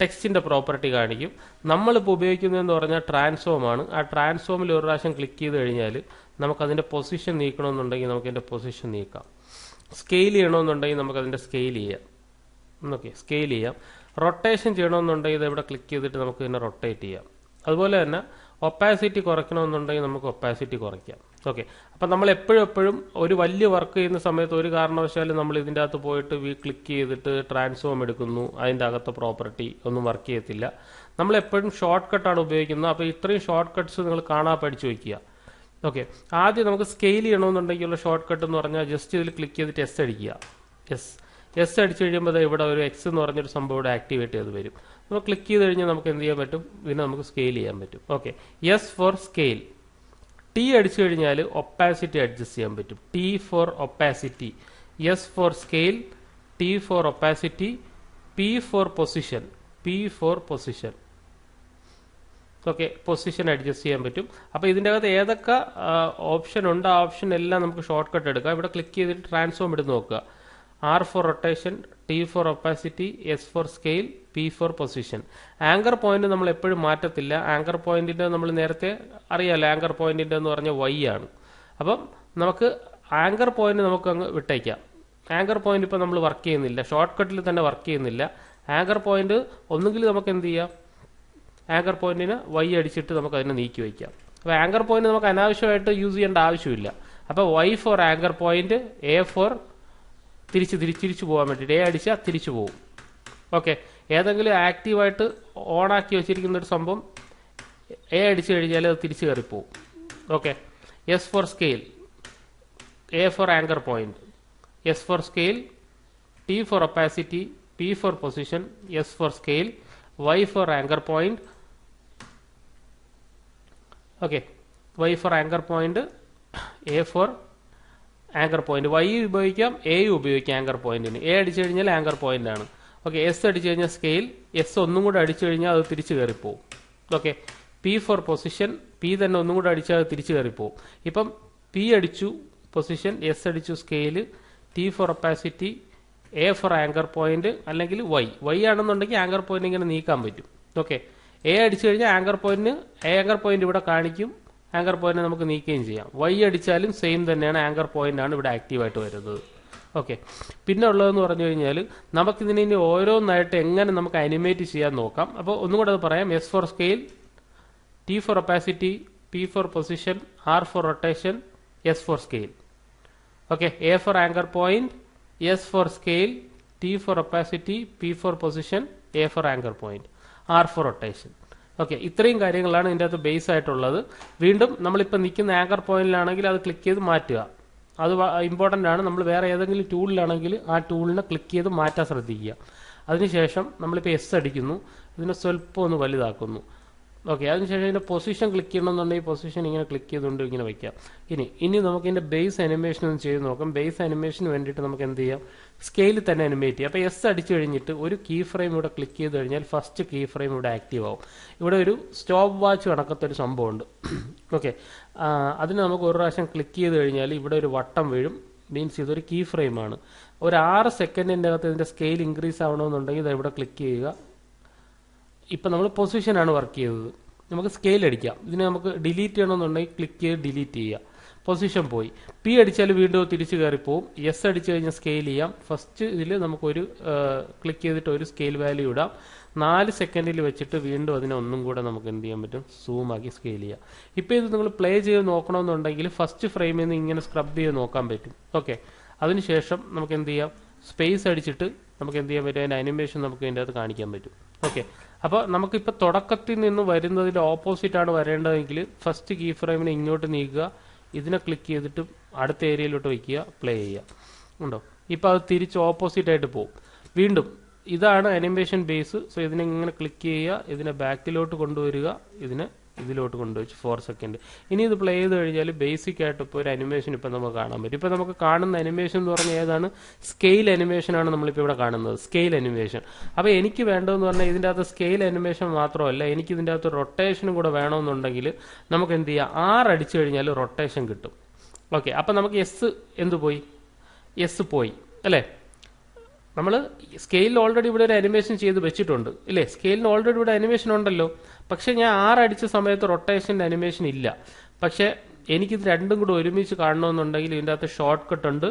ടെക്സ്റ്റിന്റെ പ്രോപ്പർട്ടി കാണിക്കും. നമ്മളിപ്പോൾ ഉപയോഗിക്കുന്നതെന്ന് പറഞ്ഞാൽ ട്രാൻസ്ഫോം ആണ്. ആ ട്രാൻസ്ഫോമിൽ ഒരു പ്രാവശ്യം ക്ലിക്ക് ചെയ്ത് കഴിഞ്ഞാൽ നമുക്കതിൻ്റെ പൊസിഷൻ നീക്കണമെന്നുണ്ടെങ്കിൽ നമുക്കതിൻ്റെ പൊസിഷൻ നീക്കാം. സ്കെയിൽ ചെയ്യണമെന്നുണ്ടെങ്കിൽ നമുക്കതിൻ്റെ സ്കെയിൽ ചെയ്യാം. ഓക്കെ, സ്കെയിൽ ചെയ്യാം. റൊട്ടേഷൻ ചെയ്യണമെന്നുണ്ടെങ്കിൽ ഇത് ഇവിടെ ക്ലിക്ക് ചെയ്തിട്ട് നമുക്ക് ഇതിനെ റൊട്ടേറ്റ് ചെയ്യാം. അതുപോലെ തന്നെ ഒപ്പാസിറ്റി കുറയ്ക്കണമെന്നുണ്ടെങ്കിൽ നമുക്ക് ഒപ്പാസിറ്റി കുറയ്ക്കാം. ഓക്കെ, അപ്പം നമ്മൾ എപ്പോഴും ഒരു വലിയ വർക്ക് ചെയ്യുന്ന സമയത്ത് ഒരു കാരണവശാലും നമ്മൾ ഇതിൻ്റെ അകത്ത് പോയിട്ട് ക്ലിക്ക് ചെയ്തിട്ട് ട്രാൻസ്ഫോം എടുക്കുന്നു, അതിൻ്റെ അകത്തെ പ്രോപ്പർട്ടി ഒന്നും വർക്ക് ചെയ്യത്തില്ല. നമ്മൾ എപ്പോഴും ഷോർട്ട് കട്ടാണ് ഉപയോഗിക്കുന്നത്. അപ്പോൾ ഇത്രയും ഷോർട്ട് കട്ട്സ് നിങ്ങൾ കാണാൻ പഠിച്ചു വയ്ക്കുക. ഓക്കെ, ആദ്യം നമുക്ക് സ്കെയിൽ ചെയ്യണമെന്നുണ്ടെങ്കിലുള്ള ഷോർട്ട് കട്ട് എന്ന് പറഞ്ഞാൽ ജസ്റ്റ് ഇതിൽ ക്ലിക്ക് ചെയ്തിട്ട് എസ് അടിക്കുക. എസ് അടിച്ചു കഴിയുമ്പോൾ ഇവിടെ ഒരു എക്സ് എന്ന് പറഞ്ഞൊരു സംഭവം ഇവിടെ ആക്ടിവേറ്റ് ചെയ്ത് വരും. നമ്മൾ ക്ലിക്ക് ചെയ്ത് കഴിഞ്ഞാൽ നമുക്ക് എന്ത് ചെയ്യാൻ പറ്റും, ഇതിനെ നമുക്ക് സ്കെയിൽ ചെയ്യാൻ പറ്റും. Okay, S for scale. T അടിച്ചു കഴിഞ്ഞാൽ ഒപ്പാസിറ്റി അഡ്ജസ്റ്റ് ചെയ്യാൻ പറ്റും. T for opacity, S for scale, T for opacity, P for position, P for position. Okay, position adjust ചെയ്യാൻ പറ്റും. അപ്പോൾ ഇതിൻ്റെ അകത്ത് ഏതൊക്കെ ഓപ്ഷൻ ഉണ്ട് ആ ഓപ്ഷൻ എല്ലാം നമുക്ക് ഷോർട്ട് കട്ട് എടുക്കാം. ഇവിടെ ക്ലിക്ക് ചെയ്തിട്ട് ട്രാൻസ്ഫോം എടുത്ത് നോക്കുക. R for rotation, T for opacity, S for scale, P for position. Anchor point നമ്മൾ എപ്പോഴും മാറ്റത്തില്ല. ആങ്കർ പോയിന്റിന്റെ നമ്മൾ നേരത്തെ അറിയാമല്ലോ, ആങ്കർ പോയിന്റിന്റെ എന്ന് പറഞ്ഞാൽ വൈ ആണ്. അപ്പം നമുക്ക് ആങ്കർ പോയിന്റ് നമുക്ക് അങ്ങ് വിട്ടേക്കാം. ആങ്കർ പോയിന്റ് ഇപ്പം നമ്മൾ വർക്ക് ചെയ്യുന്നില്ല, ഷോർട്ട് കട്ടിൽ തന്നെ വർക്ക് ചെയ്യുന്നില്ല. ആങ്കർ പോയിന്റ് ഒന്നുകിൽ നമുക്ക് എന്ത് ചെയ്യാം, ആങ്കർ പോയിന്റിന് വൈ അടിച്ചിട്ട് നമുക്ക് അതിനെ നീക്കി വയ്ക്കാം. അപ്പോൾ ആങ്കർ പോയിന്റ് നമുക്ക് അനാവശ്യമായിട്ട് യൂസ് ചെയ്യേണ്ട ആവശ്യമില്ല. അപ്പോൾ Y for anchor point, A for തിരിച്ചു പോകാൻ വേണ്ടിയിട്ട് എ അടിച്ചാൽ തിരിച്ചു പോകും. ഓക്കെ, ഏതെങ്കിലും ആക്റ്റീവായിട്ട് ഓണാക്കി വെച്ചിരിക്കുന്ന ഒരു സംഭവം എ അടിച്ചു കഴിഞ്ഞാൽ അത് തിരിച്ചു കയറിപ്പോവും. Okay, S for scale, A for anchor point, S for scale, T for opacity, P for position, S for scale, Y for anchor point. Okay, Y for anchor point, A for anchor point. Y ഉപയോഗിക്കാം, A ഉപയോഗിക്കാം anchor പോയിന്റിന്. A അടിച്ചു കഴിഞ്ഞാൽ anchor point ആണ്. Okay, S അടിച്ചു കഴിഞ്ഞാൽ scale, S ഒന്നും കൂടെ അടിച്ചു കഴിഞ്ഞാൽ അത് തിരിച്ചു കയറിപ്പോവും. Okay, P for position, P തന്നെ ഒന്നും കൂടെ അടിച്ചാൽ അത് തിരിച്ചു കയറിപ്പോവും. ഇപ്പം പി അടിച്ചു പൊസിഷൻ, എസ് അടിച്ചു scale, T for opacity, A for anchor point, അല്ലെങ്കിൽ വൈ ആണെന്നുണ്ടെങ്കിൽ ആങ്കർ പോയിന്റ് ഇങ്ങനെ നീക്കാൻ പറ്റും. ഓക്കെ, എ അടിച്ചു കഴിഞ്ഞാൽ ആങ്കർ പോയിന്റ് ഇവിടെ കാണിക്കും, ആങ്കർ പോയിന്റ് നമുക്ക് നീക്കുകയും ചെയ്യാം. വൈ അടിച്ചാലും സെയിം തന്നെയാണ്, ആങ്കർ പോയിന്റ് ആണ് ഇവിടെ ആക്റ്റീവായിട്ട് വരുന്നത്. ഓക്കെ, പിന്നെ ഉള്ളതെന്ന് പറഞ്ഞു കഴിഞ്ഞാൽ നമുക്കിതിനെ ഇനി ഓരോന്നായിട്ട് എങ്ങനെ നമുക്ക് അനിമേറ്റ് ചെയ്യാൻ നോക്കാം. അപ്പോൾ ഒന്നും കൂടെ അത് പറയാം. S for scale, T for opacity, P for position, R for rotation, S for scale. Okay, A for anchor point, S for scale, T for opacity, P for position, A for anchor point, R for rotation. Okay, ഇത്രയും കാര്യങ്ങളാണ് ഇതിൻ്റെ അകത്ത് base ആയിട്ടുള്ളത്. വീണ്ടും നമ്മളിപ്പോൾ നിൽക്കുന്ന anchor പോയിന്റിലാണെങ്കിൽ അത് click ചെയ്ത് മാറ്റുക. അത് ഇമ്പോർട്ടൻ്റ് ആണ്. നമ്മൾ വേറെ ഏതെങ്കിലും ടൂളിലാണെങ്കിൽ ആ ടൂളിനെ ക്ലിക്ക് ചെയ്ത് മാറ്റാൻ ശ്രദ്ധിക്കുക. അതിനുശേഷം നമ്മളിപ്പോൾ എസ് അടിക്കുന്നു, ഇതിനെ സ്വല്പം ഒന്ന് വലുതാക്കുന്നു. ഓക്കെ, അതിനുശേഷം ഇതിൻ്റെ പൊസിഷൻ ക്ലിക്ക് ചെയ്യണമെന്നുണ്ടെങ്കിൽ പൊസിഷൻ ഇങ്ങനെ ക്ലിക്ക് ചെയ്തുകൊണ്ട് ഇങ്ങനെ വയ്ക്കാം. ഇനി നമുക്ക് ഇതിൻ്റെ ബേസ് അനിമേഷൻ ഒന്ന് ചെയ്ത് നോക്കാം. ബേസ് അനിമേഷന് വേണ്ടിയിട്ട് നമുക്ക് എന്ത് ചെയ്യാം, സ്കെയിലിൽ തന്നെ അനിമേറ്റ് ചെയ്യാം. അപ്പോൾ എസ് അടിച്ചു കഴിഞ്ഞിട്ട് ഒരു കീ ഫ്രെയിം ഇവിടെ ക്ലിക്ക് ചെയ്ത് കഴിഞ്ഞാൽ ഫസ്റ്റ് കീ ഫ്രെയിം ഇവിടെ ആക്റ്റീവ് ആവും. ഇവിടെ ഒരു സ്റ്റോപ്പ് വാച്ച് കണക്കത്തൊരു സംഭവമുണ്ട്. ഓക്കെ, അതിന് നമുക്ക് ഒരു പ്രാവശ്യം ക്ലിക്ക് ചെയ്ത് കഴിഞ്ഞാൽ ഇവിടെ ഒരു വട്ടം വീഴും. മീൻസ് ഇതൊരു കീ ഫ്രെയിമാണ്. ഒരു 6 സെക്കൻഡിൻ്റെ അകത്ത് ഇതിൻ്റെ സ്കെയിൽ ഇൻക്രീസ് ആവണമെന്നുണ്ടെങ്കിൽ ഇത് ഇവിടെ ക്ലിക്ക് ചെയ്യുക. ഇപ്പം നമ്മൾ പൊസിഷനാണ് വർക്ക് ചെയ്തത്, നമുക്ക് സ്കെയിൽ അടിക്കാം. ഇതിനെ നമുക്ക് ഡിലീറ്റ് ചെയ്യണമെന്നുണ്ടെങ്കിൽ ക്ലിക്ക് ചെയ്ത് ഡിലീറ്റ് ചെയ്യുക. പൊസിഷൻ പോയി. പി അടിച്ചാൽ വീണ്ടും തിരിച്ച് കയറിപ്പോവും. എസ് അടിച്ചു കഴിഞ്ഞാൽ സ്കെയിൽ ചെയ്യാം. ഫസ്റ്റ് ഇതിൽ നമുക്കൊരു ക്ലിക്ക് ചെയ്തിട്ട് ഒരു സ്കെയിൽ വാല്യൂ ഇടാം. 4 സെക്കൻഡിൽ വെച്ചിട്ട് വീണ്ടും അതിനെ ഒന്നും കൂടെ നമുക്ക് എന്ത് ചെയ്യാൻ പറ്റും, സൂമാക്കി സ്കെയിൽ ചെയ്യാം. ഇപ്പോൾ ഇത് നിങ്ങൾ പ്ലേ ചെയ്ത് നോക്കണമെന്നുണ്ടെങ്കിൽ ഫസ്റ്റ് ഫ്രെയിമിൽ നിന്ന് ഇങ്ങനെ സ്ക്രബ് ചെയ്ത് നോക്കാൻ പറ്റും. ഓക്കെ, അതിനുശേഷം നമുക്ക് എന്ത് ചെയ്യാം, സ്പേസ് അടിച്ചിട്ട് നമുക്ക് എന്ത് ചെയ്യാൻ പറ്റും, അതിൻ്റെ അനിമേഷൻ നമുക്ക് ഇതിൻ്റെ അകത്ത് കാണിക്കാൻ പറ്റും. ഓക്കെ, അപ്പോൾ നമുക്കിപ്പോൾ തുടക്കത്തിൽ നിന്ന് വരുന്നതിൻ്റെ ഓപ്പോസിറ്റാണ് വരേണ്ടതെങ്കിൽ ഫസ്റ്റ് കീ ഫ്രെയിമിനെ ഇങ്ങോട്ട് നീക്കുക, ഇതിനെ ക്ലിക്ക് ചെയ്തിട്ട് അടുത്ത ഏരിയയിലോട്ട് വയ്ക്കുക, പ്ലേ ചെയ്യുക. ഉണ്ടോ, ഇപ്പോൾ അത് തിരിച്ച് ഓപ്പോസിറ്റായിട്ട് പോകും. വീണ്ടും ഇതാണ് അനിമേഷൻ ബേസ്. സോ ഇതിനെ ഇങ്ങനെ ക്ലിക്ക് ചെയ്യുക, ഇതിനെ ബാക്കിലോട്ട് കൊണ്ടുവരിക, ഇതിനെ ഇതിലോട്ട് കൊണ്ടുവച്ച് 4 സെക്കൻഡ്. ഇനി ഇത് പ്ലേ ചെയ്ത് കഴിഞ്ഞാൽ ബേസിക് ആയിട്ട് ഇപ്പോൾ ഒരു അനിമേഷൻ ഇപ്പം നമുക്ക് കാണാൻ പറ്റും. ഇപ്പോൾ നമുക്ക് കാണുന്ന അനിമേഷൻ എന്ന് പറഞ്ഞാൽ ഏതാണ്, സ്കെയിൽ അനിമേഷനാണ് നമ്മളിപ്പോൾ ഇവിടെ കാണുന്നത്, സ്കെയിൽ അനിമേഷൻ. അപ്പോൾ എനിക്ക് വേണ്ടതെന്ന് പറഞ്ഞാൽ ഇതിൻ്റെ അകത്ത് സ്കെയിൽ അനിമേഷൻ മാത്രമല്ല, എനിക്ക് ഇതിൻ്റെ അകത്ത് റൊട്ടേഷനും കൂടെ വേണമെന്നുണ്ടെങ്കിൽ നമുക്ക് എന്ത് ചെയ്യാം, 6 അടിച്ചു കഴിഞ്ഞാൽ റൊട്ടേഷൻ കിട്ടും. ഓക്കെ, അപ്പം നമുക്ക് എന്ത് പോയി, എസ് പോയി അല്ലേ. നമ്മൾ സ്കെയിലിൽ ഓൾറെഡി ഇവിടെ ഒരു അനിമേഷൻ ചെയ്ത് വെച്ചിട്ടുണ്ട് ഇല്ലേ, സ്കെയിലിന് ഓൾറെഡി ഇവിടെ അനിമേഷൻ ഉണ്ടല്ലോ. പക്ഷെ ഞാൻ 6 അടിച്ച സമയത്ത് റൊട്ടേഷൻ്റെ അനിമേഷൻ ഇല്ല. പക്ഷെ എനിക്കിത് രണ്ടും കൂടെ ഒരുമിച്ച് കാണണമെന്നുണ്ടെങ്കിൽ ഇതിൻ്റെ അകത്ത് ഷോർട്ട് കട്ട് ഉണ്ട്,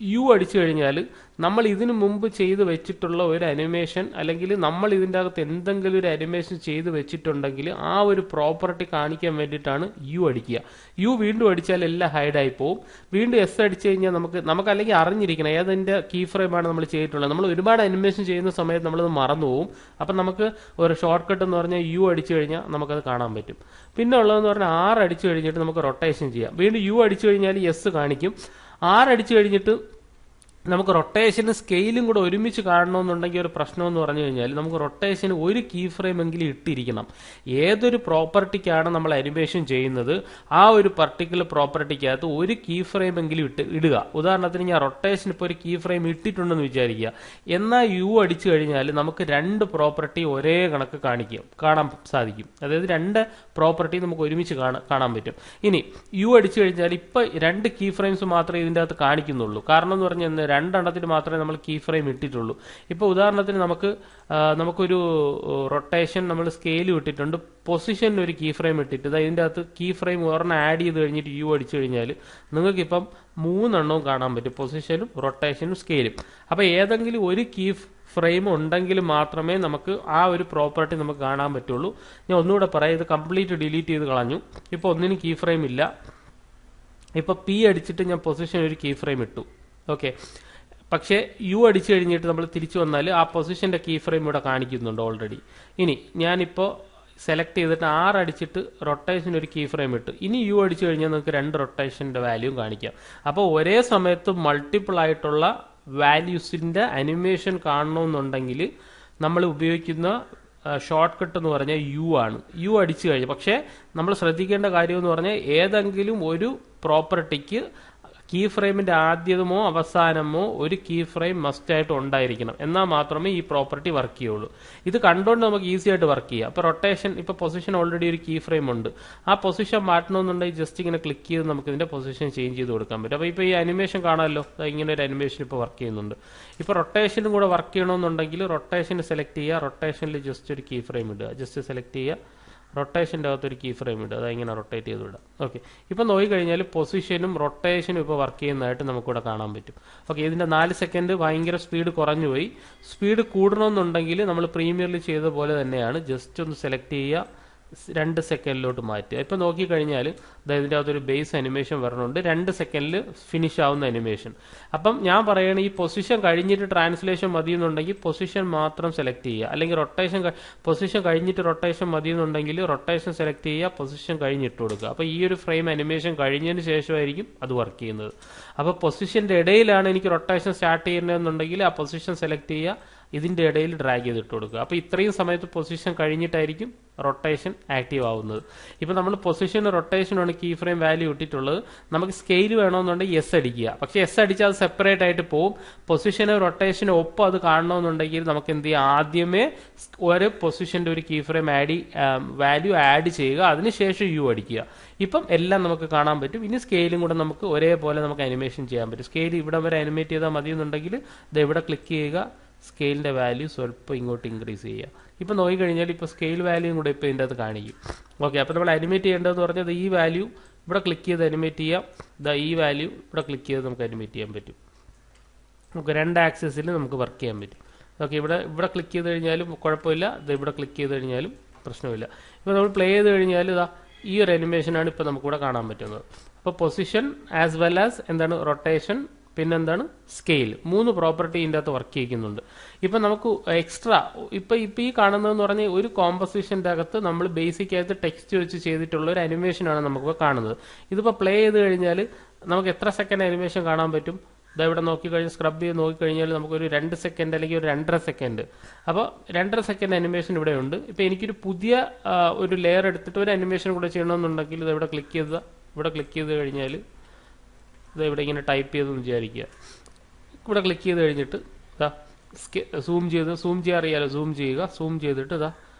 യു അടിച്ചു കഴിഞ്ഞാൽ നമ്മൾ ഇതിനു മുമ്പ് ചെയ്ത് വെച്ചിട്ടുള്ള ഒരു അനിമേഷൻ അല്ലെങ്കിൽ നമ്മൾ ഇതിൻ്റെ അകത്ത് എന്തെങ്കിലും ഒരു അനിമേഷൻ ചെയ്ത് വെച്ചിട്ടുണ്ടെങ്കിൽ ആ ഒരു പ്രോപ്പർട്ടി കാണിക്കാൻ വേണ്ടിയിട്ടാണ് യു അടിക്കുക. യു വീണ്ടും അടിച്ചാൽ എല്ലാം ഹൈഡായി പോവും. വീണ്ടും എസ് അടിച്ചു കഴിഞ്ഞാൽ നമുക്ക് അല്ലെങ്കിൽ അറിഞ്ഞിരിക്കണം ഏതിൻ്റെ കീ ഫ്രെയിമാണ് നമ്മൾ ചെയ്തിട്ടുള്ളത്. നമ്മൾ ഒരുപാട് അനിമേഷൻ ചെയ്യുന്ന സമയത്ത് നമ്മളത് മറന്നു പോകും. അപ്പം നമുക്ക് ഒരു ഷോർട്ട് കട്ട് എന്ന് പറഞ്ഞാൽ യു അടിച്ചു കഴിഞ്ഞാൽ നമുക്കത് കാണാൻ പറ്റും. പിന്നെ ഉള്ളതെന്ന് പറഞ്ഞാൽ ആർ അടിച്ചു കഴിഞ്ഞിട്ട് നമുക്ക് റൊട്ടേഷൻ ചെയ്യാം. വീണ്ടും യു അടിച്ചു കഴിഞ്ഞാൽ എസ് കാണിക്കും. ആർ അടിച്ചു കഴിഞ്ഞിട്ട് നമുക്ക് റൊട്ടേഷനും സ്കെയിലും കൂടെ ഒരുമിച്ച് കാണണമെന്നുണ്ടെങ്കിൽ ഒരു പ്രശ്നം എന്ന് പറഞ്ഞു കഴിഞ്ഞാൽ നമുക്ക് റൊട്ടേഷന് ഒരു കീ ഫ്രെയിം എങ്കിലും ഇട്ടിരിക്കണം. ഏതൊരു പ്രോപ്പർട്ടിക്കാണ് നമ്മൾ അനിമേഷൻ ചെയ്യുന്നത് ആ ഒരു പർട്ടിക്കുലർ പ്രോപ്പർട്ടിക്കകത്ത് ഒരു കീ ഫ്രെയിം എങ്കിലും ഇടുക. ഉദാഹരണത്തിന് ഞാൻ റൊട്ടേഷൻ ഇപ്പോൾ ഒരു കീ ഫ്രെയിം ഇട്ടിട്ടുണ്ടെന്ന് വിചാരിക്കുക. എന്നാൽ യു അടിച്ചു കഴിഞ്ഞാൽ നമുക്ക് രണ്ട് പ്രോപ്പർട്ടി ഒരേ കണക്ക് കാണാൻ സാധിക്കും. അതായത് രണ്ട് പ്രോപ്പർട്ടി നമുക്ക് ഒരുമിച്ച് കാണാൻ പറ്റും. ഇനി യു അടിച്ചു കഴിഞ്ഞാൽ ഇപ്പം രണ്ട് കീ ഫ്രെയിംസ് മാത്രമേ ഇതിൻ്റെ അകത്ത് കാണിക്കുന്നുള്ളൂ. കാരണം എന്ന് പറഞ്ഞാൽ രണ്ടെണ്ണത്തിന് മാത്രമേ നമ്മൾ കീ ഫ്രെയിം ഇട്ടിട്ടുള്ളൂ. ഇപ്പോൾ ഉദാഹരണത്തിന് നമുക്കൊരു റൊട്ടേഷൻ നമ്മൾ സ്കെയിൽ ഇട്ടിട്ടുണ്ട്, പൊസിഷനിൽ ഒരു കീ ഫ്രെയിം ഇട്ടിട്ട് ഇതിൻ്റെ അകത്ത് കീ ഫ്രെയിം ഒരെണ്ണം ആഡ് ചെയ്ത് കഴിഞ്ഞിട്ട് യു അടിച്ചു കഴിഞ്ഞാൽ നിങ്ങൾക്കിപ്പം 3 എണ്ണവും കാണാൻ പറ്റും, പൊസിഷനും റൊട്ടേഷനും സ്കെയിലും. അപ്പോൾ ഏതെങ്കിലും ഒരു കീ ഫ്രെയിം ഉണ്ടെങ്കിൽ മാത്രമേ നമുക്ക് ആ ഒരു പ്രോപ്പർട്ടി നമുക്ക് കാണാൻ പറ്റുള്ളൂ. ഞാൻ ഒന്നുകൂടെ പറയാം, ഇത് കംപ്ലീറ്റ് ഡിലീറ്റ് ചെയ്ത് കളഞ്ഞു. ഇപ്പോൾ ഒന്നിനും കീ ഫ്രെയിം ഇല്ല. ഇപ്പോൾ പി അടിച്ചിട്ട് ഞാൻ പൊസിഷൻ ഒരു കീ ഫ്രെയിം ഇട്ടു. ഓക്കെ, പക്ഷേ യു അടിച്ചു കഴിഞ്ഞിട്ട് നമ്മൾ തിരിച്ചു വന്നാൽ ആ പൊസിഷൻ്റെ കീ ഫ്രെയിം ഇവിടെ കാണിക്കുന്നുണ്ട് ഓൾറെഡി. ഇനി ഞാനിപ്പോൾ സെലക്ട് ചെയ്തിട്ട് ആർ അടിച്ചിട്ട് റൊട്ടേഷൻ ഒരു കീ ഫ്രെയിം ഇട്ടു. ഇനി യു അടിച്ചു കഴിഞ്ഞാൽ നിങ്ങൾക്ക് 2 റൊട്ടേഷൻ്റെ വാല്യൂം കാണിക്കാം. അപ്പോൾ ഒരേ സമയത്ത് മൾട്ടിപ്പിൾ ആയിട്ടുള്ള വാല്യൂസിൻ്റെ അനിമേഷൻ കാണണമെന്നുണ്ടെങ്കിൽ നമ്മൾ ഉപയോഗിക്കുന്ന ഷോർട്ട് കട്ട് എന്ന് പറഞ്ഞാൽ യു ആണ്. യു അടിച്ചു കഴിഞ്ഞാൽ പക്ഷേ നമ്മൾ ശ്രദ്ധിക്കേണ്ട കാര്യം എന്ന് പറഞ്ഞാൽ ഏതെങ്കിലും ഒരു പ്രോപ്പർട്ടിക്ക് കീ ഫ്രെയിമിന്റെ ആദ്യമോ അവസാനമോ ഒരു കീ ഫ്രെയിം മസ്റ്റ് ആയിട്ട് ഉണ്ടായിരിക്കണം. എന്നാൽ മാത്രമേ ഈ പ്രോപ്പർട്ടി വർക്ക് ചെയ്യുള്ളൂ. ഇത് കണ്ടുകൊണ്ട് നമുക്ക് ഈസി ആയിട്ട് വർക്ക് ചെയ്യാം. അപ്പോൾ റൊട്ടേഷൻ, ഇപ്പോൾ പൊസിഷൻ ഓൾറെഡി ഒരു കീ ഫ്രെയിം ഉണ്ട്. ആ പൊസിഷൻ മാറ്റണമെന്നുണ്ടെങ്കിൽ ജസ്റ്റ് ഇങ്ങനെ ക്ലിക്ക് ചെയ്ത് നമുക്ക് ഇതിന്റെ പൊസിഷൻ ചേഞ്ച് ചെയ്ത് കൊടുക്കാൻ പറ്റും. അപ്പോൾ ഇപ്പോൾ ഈ അനിമേഷൻ കാണാമല്ലോ, ഇങ്ങനെ ഒരു അനിമേഷൻ ഇപ്പോൾ വർക്ക് ചെയ്യുന്നുണ്ട്. ഇപ്പോൾ റൊട്ടേഷനും കൂടെ വർക്ക് ചെയ്യണമെന്നുണ്ടെങ്കിൽ റൊട്ടേഷൻ സെലക്ട് ചെയ്യുക, റൊട്ടേഷനിൽ ജസ്റ്റ് ഒരു കീ ഫ്രെയിം ഇടുക, ജസ്റ്റ് സെലക്ട് ചെയ്യുക, റൊട്ടേഷൻ്റെ അകത്തൊരു കീ ഫ്രെയിം ഇടുക, അതിങ്ങനെ റൊട്ടേറ്റ് ചെയ്ത് വിടാം. ഓക്കെ, ഇപ്പം നോക്കിക്കഴിഞ്ഞാൽ പൊസിഷനും റൊട്ടേഷനും ഇപ്പോൾ വർക്ക് ചെയ്യുന്നതായിട്ട് നമുക്കിവിടെ കാണാൻ പറ്റും. ഓക്കെ, ഇതിൻ്റെ 4 സെക്കൻഡ് ഭയങ്കര സ്പീഡ് കുറഞ്ഞു പോയി. സ്പീഡ് കൂടണമെന്നുണ്ടെങ്കിൽ നമ്മൾ പ്രീമിയറിൽ ചെയ്ത പോലെ തന്നെയാണ്, ജസ്റ്റ് ഒന്ന് സെലക്ട് ചെയ്യുക, 2 സെക്കൻഡിലോട്ട് മാറ്റുക. ഇപ്പം നോക്കിക്കഴിഞ്ഞാൽ ഇതിൻ്റെ അകത്തൊരു ബേസ് അനിമേഷൻ വരണുണ്ട്, 2 സെക്കൻഡിൽ ഫിനിഷ് ആവുന്ന അനിമേഷൻ. അപ്പം ഞാൻ പറയുകയാണ് ഈ പൊസിഷൻ കഴിഞ്ഞിട്ട് ട്രാൻസ്ലേഷൻ മതിയെന്നുണ്ടെങ്കിൽ പൊസിഷൻ മാത്രം സെലക്ട് ചെയ്യുക, അല്ലെങ്കിൽ പൊസിഷൻ കഴിഞ്ഞിട്ട് റൊട്ടേഷൻ മതിയെന്നുണ്ടെങ്കിൽ റൊട്ടേഷൻ സെലക്ട് ചെയ്യുക, പൊസിഷൻ കഴിഞ്ഞിട്ട് കൊടുക്കുക. അപ്പോൾ ഈ ഒരു ഫ്രെയിം അനിമേഷൻ കഴിഞ്ഞതിന് ശേഷമായിരിക്കും അത് വർക്ക് ചെയ്യുന്നത്. അപ്പോൾ പൊസിഷൻ്റെ ഇടയിലാണ് എനിക്ക് റൊട്ടേഷൻ സ്റ്റാർട്ട് ചെയ്യുന്നതെന്നുണ്ടെങ്കിൽ ആ പൊസിഷൻ സെലക്ട് ചെയ്യുക, ഇതിൻ്റെ ഇടയിൽ ഡ്രാഗ് ചെയ്തിട്ട് കൊടുക്കുക. അപ്പോൾ ഇത്രയും സമയത്ത് പൊസിഷൻ കഴിഞ്ഞിട്ടായിരിക്കും റൊട്ടേഷൻ ആക്റ്റീവ് ആവുന്നത്. ഇപ്പോൾ നമ്മൾ പൊസിഷനും റൊട്ടേഷനുമാണ് കീ ഫ്രെയിം വാല്യൂ ഇട്ടിട്ടുള്ളത്. നമുക്ക് സ്കെയിൽ വേണമെന്നുണ്ടെങ്കിൽ എസ് അടിക്കുക, പക്ഷേ എസ് അടിച്ചാൽ അത് സെപ്പറേറ്റ് ആയിട്ട് പോകും. പൊസിഷനും റൊട്ടേഷനും ഒപ്പം അത് കാണണമെന്നുണ്ടെങ്കിൽ നമുക്ക് എന്ത് ചെയ്യുക, ആദ്യമേ ഒരു പൊസിഷൻ്റെ ഒരു കീ ഫ്രെയിം വാല്യൂ ആഡ് ചെയ്യുക, അതിനുശേഷം യു അടിക്കുക. ഇപ്പം എല്ലാം നമുക്ക് കാണാൻ പറ്റും. ഇനി സ്കെയിലും കൂടെ നമുക്ക് ഒരേപോലെ നമുക്ക് അനിമേഷൻ ചെയ്യാൻ പറ്റും. സ്കെയിൽ ഇവിടെ വരെ അനിമേറ്റ് ചെയ്താൽ മതിയെന്നുണ്ടെങ്കിൽ ഇത് ഇവിടെ ക്ലിക്ക് ചെയ്യുക, സ്കെയിലിൻ്റെ വാല്യൂ സ്വല്പം ഇങ്ങോട്ട് ഇൻക്രീസ് ചെയ്യുക. ഇപ്പം നോക്കിക്കഴിഞ്ഞാൽ ഇപ്പോൾ സ്കെയിൽ വാല്യൂയും കൂടെ ഇപ്പോൾ ഇതിൻ്റെ അകത്ത് കാണിക്കും. ഓക്കെ, അപ്പോൾ നമ്മൾ അനിമേറ്റ് ചെയ്യേണ്ടതെന്ന് പറഞ്ഞാൽ ഈ വാല്യൂ ഇവിടെ ക്ലിക്ക് ചെയ്ത് അനിമേറ്റ് ചെയ്യാം, ഈ വാല്യൂ ഇവിടെ ക്ലിക്ക് ചെയ്ത് നമുക്ക് അനിമേറ്റ് ചെയ്യാൻ പറ്റും. നമുക്ക് 2 ആക്സിസിൽ നമുക്ക് വർക്ക് ചെയ്യാൻ പറ്റും. ഓക്കെ, ഇവിടെ ക്ലിക്ക് ചെയ്ത് കഴിഞ്ഞാലും കുഴപ്പമില്ല, ഇവിടെ ക്ലിക്ക് ചെയ്ത് കഴിഞ്ഞാലും പ്രശ്നമില്ല. ഇപ്പോൾ നമ്മൾ പ്ലേ ചെയ്ത് കഴിഞ്ഞാൽ ഈ ഒരു അനിമേഷനാണ് ഇപ്പോൾ നമുക്കിവിടെ കാണാൻ പറ്റുന്നത്. അപ്പോൾ പൊസിഷൻ ആസ് വെൽ ആസ് എന്താണ് റൊട്ടേഷൻ, പിന്നെന്താണ് സ്കെയിൽ, 3 പ്രോപ്പർട്ടി ഇതിൻ്റെ അകത്ത് വർക്ക് ചെയ്യുന്നുണ്ട്. ഇപ്പം നമുക്ക് എക്സ്ട്രാ ഇപ്പം ഈ കാണുന്നതെന്ന് പറഞ്ഞാൽ ഒരു കോമ്പസിഷൻ്റെ അകത്ത് നമ്മൾ ബേസിക് ആയിട്ട് ടെക്സ്റ്റ് വെച്ച് ചെയ്തിട്ടുള്ള ഒരു അനിമേഷനാണ് നമുക്കിപ്പോൾ കാണുന്നത്. ഇതിപ്പോൾ പ്ലേ ചെയ്ത് കഴിഞ്ഞാൽ നമുക്ക് എത്ര സെക്കൻഡ് അനിമേഷൻ കാണാൻ പറ്റും? ഇവിടെ നോക്കിക്കഴിഞ്ഞാൽ സ്ക്രബ് ചെയ്ത് നോക്കിക്കഴിഞ്ഞാൽ നമുക്കൊരു 2 സെക്കൻഡ് അല്ലെങ്കിൽ ഒരു 2.5 സെക്കൻഡ്. അപ്പോൾ 2.5 സെക്കൻഡ് അനിമേഷൻ ഇവിടെ ഉണ്ട്. ഇപ്പോൾ എനിക്കൊരു പുതിയ ഒരു ലെയർ എടുത്തിട്ട് ഒരു അനിമേഷൻ കൂടെ ചെയ്യണമെന്നുണ്ടെങ്കിൽ ഇവിടെ ക്ലിക്ക് ചെയ്ത് കഴിഞ്ഞാൽ ഇവിടെ ഇങ്ങനെ ടൈപ്പ് ചെയ്തെന്ന് വിചാരിക്കുക. ഇവിടെ ക്ലിക്ക് ചെയ്ത് കഴിഞ്ഞിട്ട് സൂം ചെയ്യാൻ അറിയാലോ, സൂം ചെയ്തിട്ട്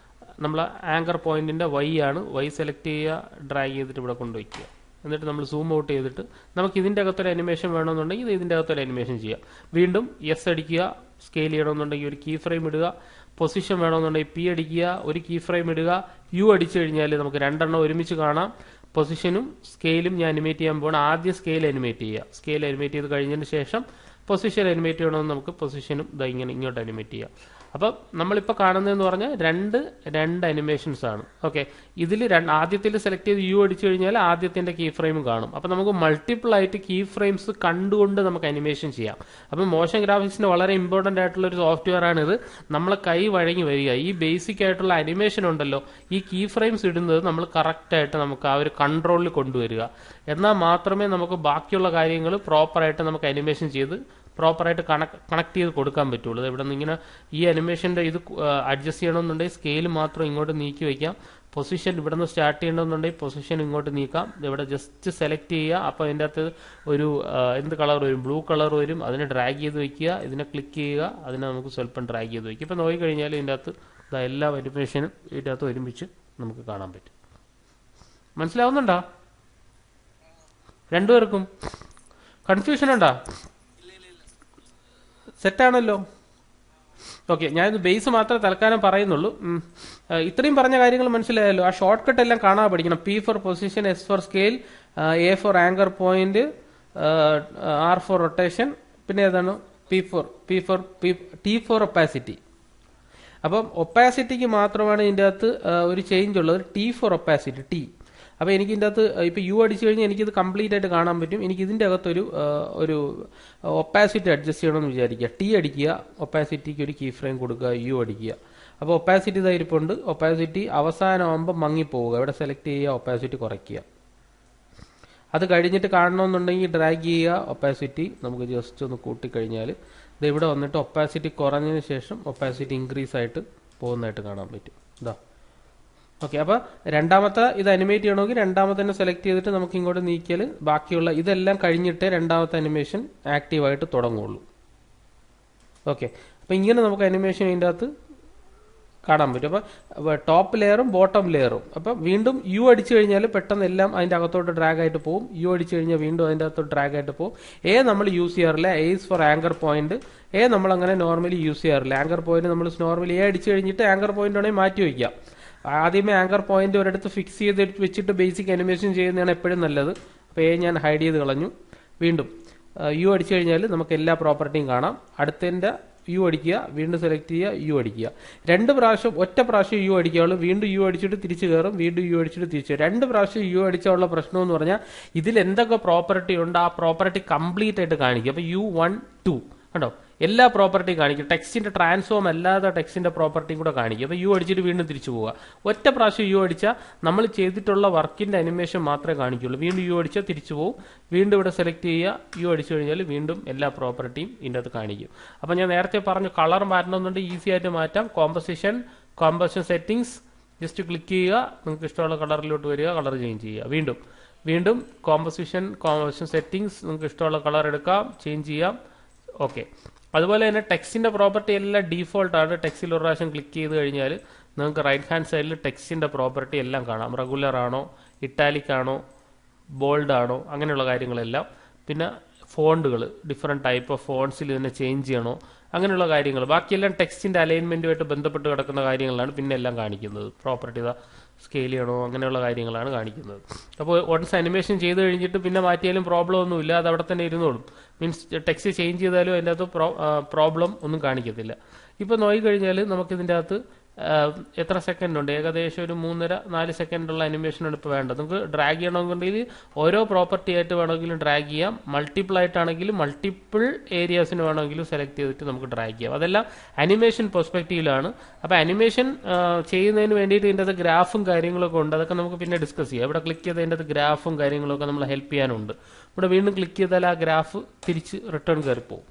നമ്മൾ ആങ്കർ പോയിന്റിൻ്റെ വൈ ആണ്, വൈ സെലക്ട് ചെയ്യുക, ഡ്രാഗ് ചെയ്തിട്ട് ഇവിടെ കൊണ്ടുവയ്ക്കുക. എന്നിട്ട് നമ്മൾ സൂം ഔട്ട് ചെയ്തിട്ട് നമുക്ക് ഇതിൻ്റെ അകത്തൊരു അനിമേഷൻ വേണമെന്നുണ്ടെങ്കിൽ ഇതിൻ്റെ അകത്തൊരു അനിമേഷൻ ചെയ്യാം. വീണ്ടും എസ് അടിക്കുക, സ്കെയിൽ ചെയ്യണമെന്നുണ്ടെങ്കിൽ ഒരു കീ ഫ്രെയിം ഇടുക, പൊസിഷൻ വേണമെന്നുണ്ടെങ്കിൽ പി അടിക്കുക, ഒരു കീ ഫ്രെയിം ഇടുക, യു അടിച്ചു കഴിഞ്ഞാൽ നമുക്ക് 2 എണ്ണം ഒരുമിച്ച് കാണാം. പൊസിഷനും സ്കെയിലും ഞാൻ അനിമേറ്റ് ചെയ്യാൻ പോകണം. ആദ്യം സ്കെയിൽ അനിമേറ്റ് ചെയ്യുക. സ്കെയിൽ അനിമേറ്റ് ചെയ്ത് കഴിഞ്ഞതിന് ശേഷം പൊസിഷൻ അനിമേറ്റ് ചെയ്യണമെന്ന് നമുക്ക് പൊസിഷനും ഇങ്ങനെ ഇങ്ങോട്ട് അനിമേറ്റ് ചെയ്യാം. അപ്പം നമ്മളിപ്പോൾ കാണുന്നതെന്ന് പറഞ്ഞാൽ രണ്ട് അനിമേഷൻസ് ആണ്. ഓക്കെ, ഇതിൽ ആദ്യത്തിൽ സെലക്ട് ചെയ്ത് യു അടിച്ചു കഴിഞ്ഞാൽ ആദ്യത്തിൻ്റെ കീ ഫ്രെയിം കാണും. അപ്പം നമുക്ക് മൾട്ടിപ്പിൾ ആയിട്ട് കീ ഫ്രെയിംസ് കണ്ടുകൊണ്ട് നമുക്ക് അനിമേഷൻ ചെയ്യാം. അപ്പം മോഷൻ ഗ്രാഫിക്സിന് വളരെ ഇമ്പോർട്ടൻ്റ് ആയിട്ടുള്ള ഒരു സോഫ്റ്റ്വെയർ ആണിത്. നമ്മളെ കൈ വഴങ്ങി വരിക. ഈ ബേസിക് ആയിട്ടുള്ള അനിമേഷൻ ഉണ്ടല്ലോ, ഈ കീ ഫ്രെയിംസ് ഇടുന്നത് നമ്മൾ കറക്റ്റായിട്ട് നമുക്ക് ആ ഒരു കൺട്രോളിൽ കൊണ്ടുവരിക. എന്നാൽ മാത്രമേ നമുക്ക് ബാക്കിയുള്ള കാര്യങ്ങൾ പ്രോപ്പറായിട്ട് നമുക്ക് അനിമേഷൻ ചെയ്ത് പ്രോപ്പറായിട്ട് കണക്ട് ചെയ്ത് കൊടുക്കാൻ പറ്റുള്ളൂ. ഇവിടെ നിന്ന് ഇങ്ങനെ ഈ അനിമേഷൻ്റെ ഇത് അഡ്ജസ്റ്റ് ചെയ്യണമെന്നുണ്ടെങ്കിൽ സ്കെയിൽ മാത്രം ഇങ്ങോട്ട് നീക്കി വയ്ക്കാം. പൊസിഷൻ ഇവിടെ നിന്ന് സ്റ്റാർട്ട് ചെയ്യണമെന്നുണ്ടെങ്കിൽ പൊസിഷൻ ഇങ്ങോട്ട് നീക്കാം. ഇവിടെ ജസ്റ്റ് സെലക്ട് ചെയ്യുക. അപ്പോൾ അതിൻ്റെ അകത്ത് ഒരു എന്ത് കളർ വരും? ബ്ലൂ കളർ വരും. അതിനെ ഡ്രാഗ് ചെയ്ത് വയ്ക്കുക. ഇതിനെ ക്ലിക്ക് ചെയ്യുക. അതിനെ നമുക്ക് സ്വല്പം ഡ്രാഗ് ചെയ്ത് വയ്ക്കുക. ഇപ്പോൾ നോക്കിക്കഴിഞ്ഞാൽ ഇതിൻ്റെ അകത്ത് എല്ലാ അനിമേഷനും ഇതിൻ്റെ അകത്ത് ഒരുമിച്ച് നമുക്ക് കാണാൻ പറ്റും. മനസ്സിലാവുന്നുണ്ടോ രണ്ടുപേർക്കും? കൺഫ്യൂഷൻ ഉണ്ടോ? സെറ്റാണല്ലോ. ഓക്കെ, ഞാനിത് ബേസ് മാത്രമേ തൽക്കാലം പറയുന്നുള്ളൂ. ഇത്രയും പറഞ്ഞ കാര്യങ്ങൾ മനസ്സിലായല്ലോ. ആ ഷോർട്ട് കട്ട് എല്ലാം കാണാൻ പഠിക്കണം. P for position, S for scale, A for anchor point, R for rotation, പിന്നെ ഏതാണ് ടി ഫോർ ഒപ്പാസിറ്റി. അപ്പം ഒപ്പാസിറ്റിക്ക് മാത്രമാണ് ഇതിൻ്റെ അകത്ത് ഒരു ചേഞ്ച് ഉള്ളത്. T for opacity, T. അപ്പോൾ എനിക്ക് ഇതിൻ്റെ അകത്ത് ഇപ്പോൾ യു അടിച്ചു കഴിഞ്ഞാൽ എനിക്കിത് കംപ്ലീറ്റ് ആയിട്ട് കാണാൻ പറ്റും. എനിക്ക് ഇതിൻ്റെ അകത്തൊരു ഒരു ഒപ്പാസിറ്റി അഡ്ജസ്റ്റ് ചെയ്യണമെന്ന് വിചാരിക്കുക. ടി അടിക്കുക, ഒപ്പാസിറ്റിക്ക് ഒരു കീ ഫ്രെയിം കൊടുക്കുക, യു അടിക്കുക. അപ്പോൾ ഒപ്പാസിറ്റി ഇതായിരിപ്പുണ്ട്. ഒപ്പാസിറ്റി അവസാനമാകുമ്പോൾ മങ്ങിപ്പോവുക. ഇവിടെ സെലക്ട് ചെയ്യുക, ഒപ്പാസിറ്റി കുറയ്ക്കുക. അത് കഴിഞ്ഞിട്ട് കാണണമെന്നുണ്ടെങ്കിൽ ഡ്രാഗ് ചെയ്യുക, ഒപ്പാസിറ്റി നമുക്ക് ജസ്റ്റ് ഒന്ന് കൂട്ടിക്കഴിഞ്ഞാൽ ഇത് ഇവിടെ വന്നിട്ട് ഒപ്പാസിറ്റി കുറഞ്ഞതിന് ശേഷം ഒപ്പാസിറ്റി ഇൻക്രീസ് ആയിട്ട് പോകുന്നതായിട്ട് കാണാൻ പറ്റും. ഇതാ. ഓക്കെ, അപ്പോൾ രണ്ടാമത്തെ ഇത് അനിമേറ്റ് ചെയ്യണമെങ്കിൽ രണ്ടാമത്തെ തന്നെ സെലക്ട് ചെയ്തിട്ട് നമുക്ക് ഇങ്ങോട്ട് നീക്കിയാൽ ബാക്കിയുള്ള ഇതെല്ലാം കഴിഞ്ഞിട്ടേ രണ്ടാമത്തെ അനിമേഷൻ ആക്റ്റീവായിട്ട് തുടങ്ങുള്ളൂ. ഓക്കെ, അപ്പോൾ ഇങ്ങനെ നമുക്ക് അനിമേഷൻ ഇതിൻ്റെ അകത്ത് കാണാൻ പറ്റും. അപ്പോൾ ടോപ്പ് ലെയറും ബോട്ടം ലെയറും. അപ്പം വീണ്ടും യു അടിച്ചു കഴിഞ്ഞാൽ പെട്ടെന്ന് എല്ലാം അതിൻ്റെ അകത്തോട്ട് ഡ്രാഗ് ആയിട്ട് പോകും. യു അടിച്ചു കഴിഞ്ഞാൽ വീണ്ടും അതിൻ്റെ അകത്തോട്ട് ഡ്രാഗ് ആയിട്ട് പോകും. നമ്മൾ യൂസ് ചെയ്യാറില്ല. A is for anchor point. നമ്മൾ അങ്ങനെ നോർമലി യൂസ് ചെയ്യാറില്ല. ആങ്കർ പോയിന്റ് നമ്മൾ നോർമലി അടിച്ചു കഴിഞ്ഞിട്ട് ആങ്കർ പോയിന്റ് ആണെങ്കിൽ മാറ്റി വയ്ക്കാം. ആദ്യമേ ആങ്കർ പോയിന്റ് ഒരിടത്ത് ഫിക്സ് ചെയ്ത് വെച്ചിട്ട് ബേസിക് അനിമേഷൻ ചെയ്യുന്നതാണ് എപ്പോഴും നല്ലത്. അപ്പോൾ ഞാൻ ഹൈഡ് ചെയ്ത് കളഞ്ഞു. വീണ്ടും യു അടിച്ചു കഴിഞ്ഞാൽ നമുക്ക് എല്ലാ പ്രോപ്പർട്ടിയും കാണാം. അടുത്തതിൻ്റെ യു അടിക്കുക, വീണ്ടും സെലക്ട് ചെയ്യുക, യു അടിക്കുക. ഒറ്റ പ്രാവശ്യം യു അടിക്കുകയുള്ളൂ. വീണ്ടും യു അടിച്ചിട്ട് തിരിച്ചു കയറും, വീണ്ടും യു അടിച്ചിട്ട് തിരിച്ചു. 2 പ്രാവശ്യം യു അടിച്ചുള്ള പ്രശ്നം എന്ന് പറഞ്ഞാൽ ഇതിൽ എന്തൊക്കെ പ്രോപ്പർട്ടി ഉണ്ട് ആ പ്രോപ്പർട്ടി കംപ്ലീറ്റ് ആയിട്ട് കാണിക്കും. അപ്പോൾ U1 2 കണ്ടോ, എല്ലാ പ്രോപ്പർട്ടിയും കാണിക്കും. ടെക്സ്റ്റിന്റെ ട്രാൻസ്ഫോം അല്ലാതെ ടെക്സ്റ്റിന്റെ പ്രോപ്പർട്ടിയും കൂടെ കാണിക്കും. അപ്പോൾ യു അടിച്ചിട്ട് വീണ്ടും തിരിച്ചു പോവുക. ഒറ്റ പ്രാവശ്യം യു അടിച്ചാൽ നമ്മൾ ചെയ്തിട്ടുള്ള വർക്കിന്റെ അനിമേഷൻ മാത്രമേ കാണിക്കുള്ളൂ. വീണ്ടും യു അടിച്ചാൽ തിരിച്ചു പോകും. വീണ്ടും ഇവിടെ സെലക്ട് ചെയ്യുക, യു അടിച്ചു കഴിഞ്ഞാൽ വീണ്ടും എല്ലാ പ്രോപ്പർട്ടിയും ഇതിൻ്റെ അകത്ത് കാണിക്കും. അപ്പോൾ ഞാൻ നേരത്തെ പറഞ്ഞു കളർ മാറ്റണമെന്നുണ്ടെങ്കിൽ ഈസി ആയിട്ട് മാറ്റാം. കോമ്പസിഷൻ സെറ്റിംഗ്സ് ജസ്റ്റ് ക്ലിക്ക് ചെയ്യുക, നിങ്ങൾക്ക് ഇഷ്ടമുള്ള കളറിലോട്ട് വരിക, കളർ ചേഞ്ച് ചെയ്യുക. വീണ്ടും കോമ്പസിഷൻ സെറ്റിംഗ്സ്, നിങ്ങൾക്ക് ഇഷ്ടമുള്ള കളർ എടുക്കാം, ചേഞ്ച് ചെയ്യാം. ഓക്കെ, അതുപോലെ തന്നെ ടെക്സ്റ്റിന്റെ പ്രോപ്പർട്ടി എല്ലാം ഡീഫോൾട്ട് ആണ്. ടെക്സ്റ്റിൽ ഒരു പ്രാവശ്യം ക്ലിക്ക് ചെയ്ത് കഴിഞ്ഞാൽ നിങ്ങൾക്ക് റൈറ്റ് ഹാൻഡ് സൈഡിൽ ടെക്സ്റ്റിന്റെ പ്രോപ്പർട്ടി എല്ലാം കാണാം. റെഗുലർ ആണോ, ഇറ്റാലിക് ആണോ, ബോൾഡ് ആണോ, അങ്ങനെയുള്ള കാര്യങ്ങളെല്ലാം. പിന്നെ ഫോണ്ടുകൾ, ഡിഫറെൻറ്റ് ടൈപ്പ് ഓഫ് ഫോൺസിൽ ഇതിനെ ചേഞ്ച് ചെയ്യണോ, അങ്ങനെയുള്ള കാര്യങ്ങൾ. ബാക്കിയെല്ലാം ടെക്സ്റ്റിന്റെ അലൈൻമെന്റുമായിട്ട് ബന്ധപ്പെട്ട് കിടക്കുന്ന കാര്യങ്ങളാണ് പിന്നെ എല്ലാം കാണിക്കുന്നത്. പ്രോപ്പർട്ടി സ്കെയിൽ ചെയ്യണോ, അങ്ങനെയുള്ള കാര്യങ്ങളാണ് കാണിക്കുന്നത്. അപ്പോൾ വൺസ് അനിമേഷൻ ചെയ്ത് കഴിഞ്ഞിട്ട് പിന്നെ മാറ്റിയാലും പ്രോബ്ലം ഒന്നുമില്ല, അത് അവിടെ തന്നെ ഇരുന്നോളും. മീൻസ് ടെക്സ്റ്റ് ചേഞ്ച് ചെയ്താലും അതിൻ്റെ അകത്ത് പ്രോബ്ലം ഒന്നും കാണിക്കത്തില്ല. ഇപ്പോൾ നോക്കിക്കഴിഞ്ഞാൽ നമുക്കിതിൻ്റെ അകത്ത് എത്ര സെക്കൻഡ് ഉണ്ട്? ഏകദേശം ഒരു 3.5-4 സെക്കൻഡുള്ള അനിമേഷനാണ് ഇപ്പോൾ വേണ്ടത്. നമുക്ക് ഡ്രാഗ് ചെയ്യണമെന്നുണ്ടെങ്കിൽ ഓരോ പ്രോപ്പർട്ടി ആയിട്ട് വേണമെങ്കിലും ഡ്രാഗ് ചെയ്യാം. മൾട്ടിപ്പിൾ ആയിട്ടാണെങ്കിലും മൾട്ടിപ്പിൾ ഏരിയാസിന് വേണമെങ്കിലും സെലക്ട് ചെയ്തിട്ട് നമുക്ക് ഡ്രാഗ് ചെയ്യാം. അതെല്ലാം അനിമേഷൻ പെർസ്പെക്റ്റീവിലാണ്. അപ്പോൾ അനിമേഷൻ ചെയ്യുന്നതിന് വേണ്ടിയിട്ട് ഇതിൻ്റെ അകത്ത് ഗ്രാഫും കാര്യങ്ങളൊക്കെ ഉണ്ട്. അതൊക്കെ നമുക്ക് പിന്നെ ഡിസ്കസ് ചെയ്യാം. ഇവിടെ ക്ലിക്ക് ചെയ്ത് അതിൻ്റെ അകത്ത് ഗ്രാഫും കാര്യങ്ങളൊക്കെ നമ്മളെ ഹെൽപ്പ് ചെയ്യാനുണ്ട്. ഇവിടെ വീണ്ടും ക്ലിക്ക് ചെയ്താൽ ആ ഗ്രാഫ് തിരിച്ച് റിട്ടേൺ കയറിപ്പോകും.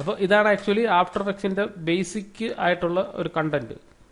അപ്പോൾ ഇതാണ് ആക്ച്വലി ആഫ്റ്റർ എഫക്ട്സിന്റെ ബേസിക് ആയിട്ടുള്ള ഒരു കണ്ടന്റ്.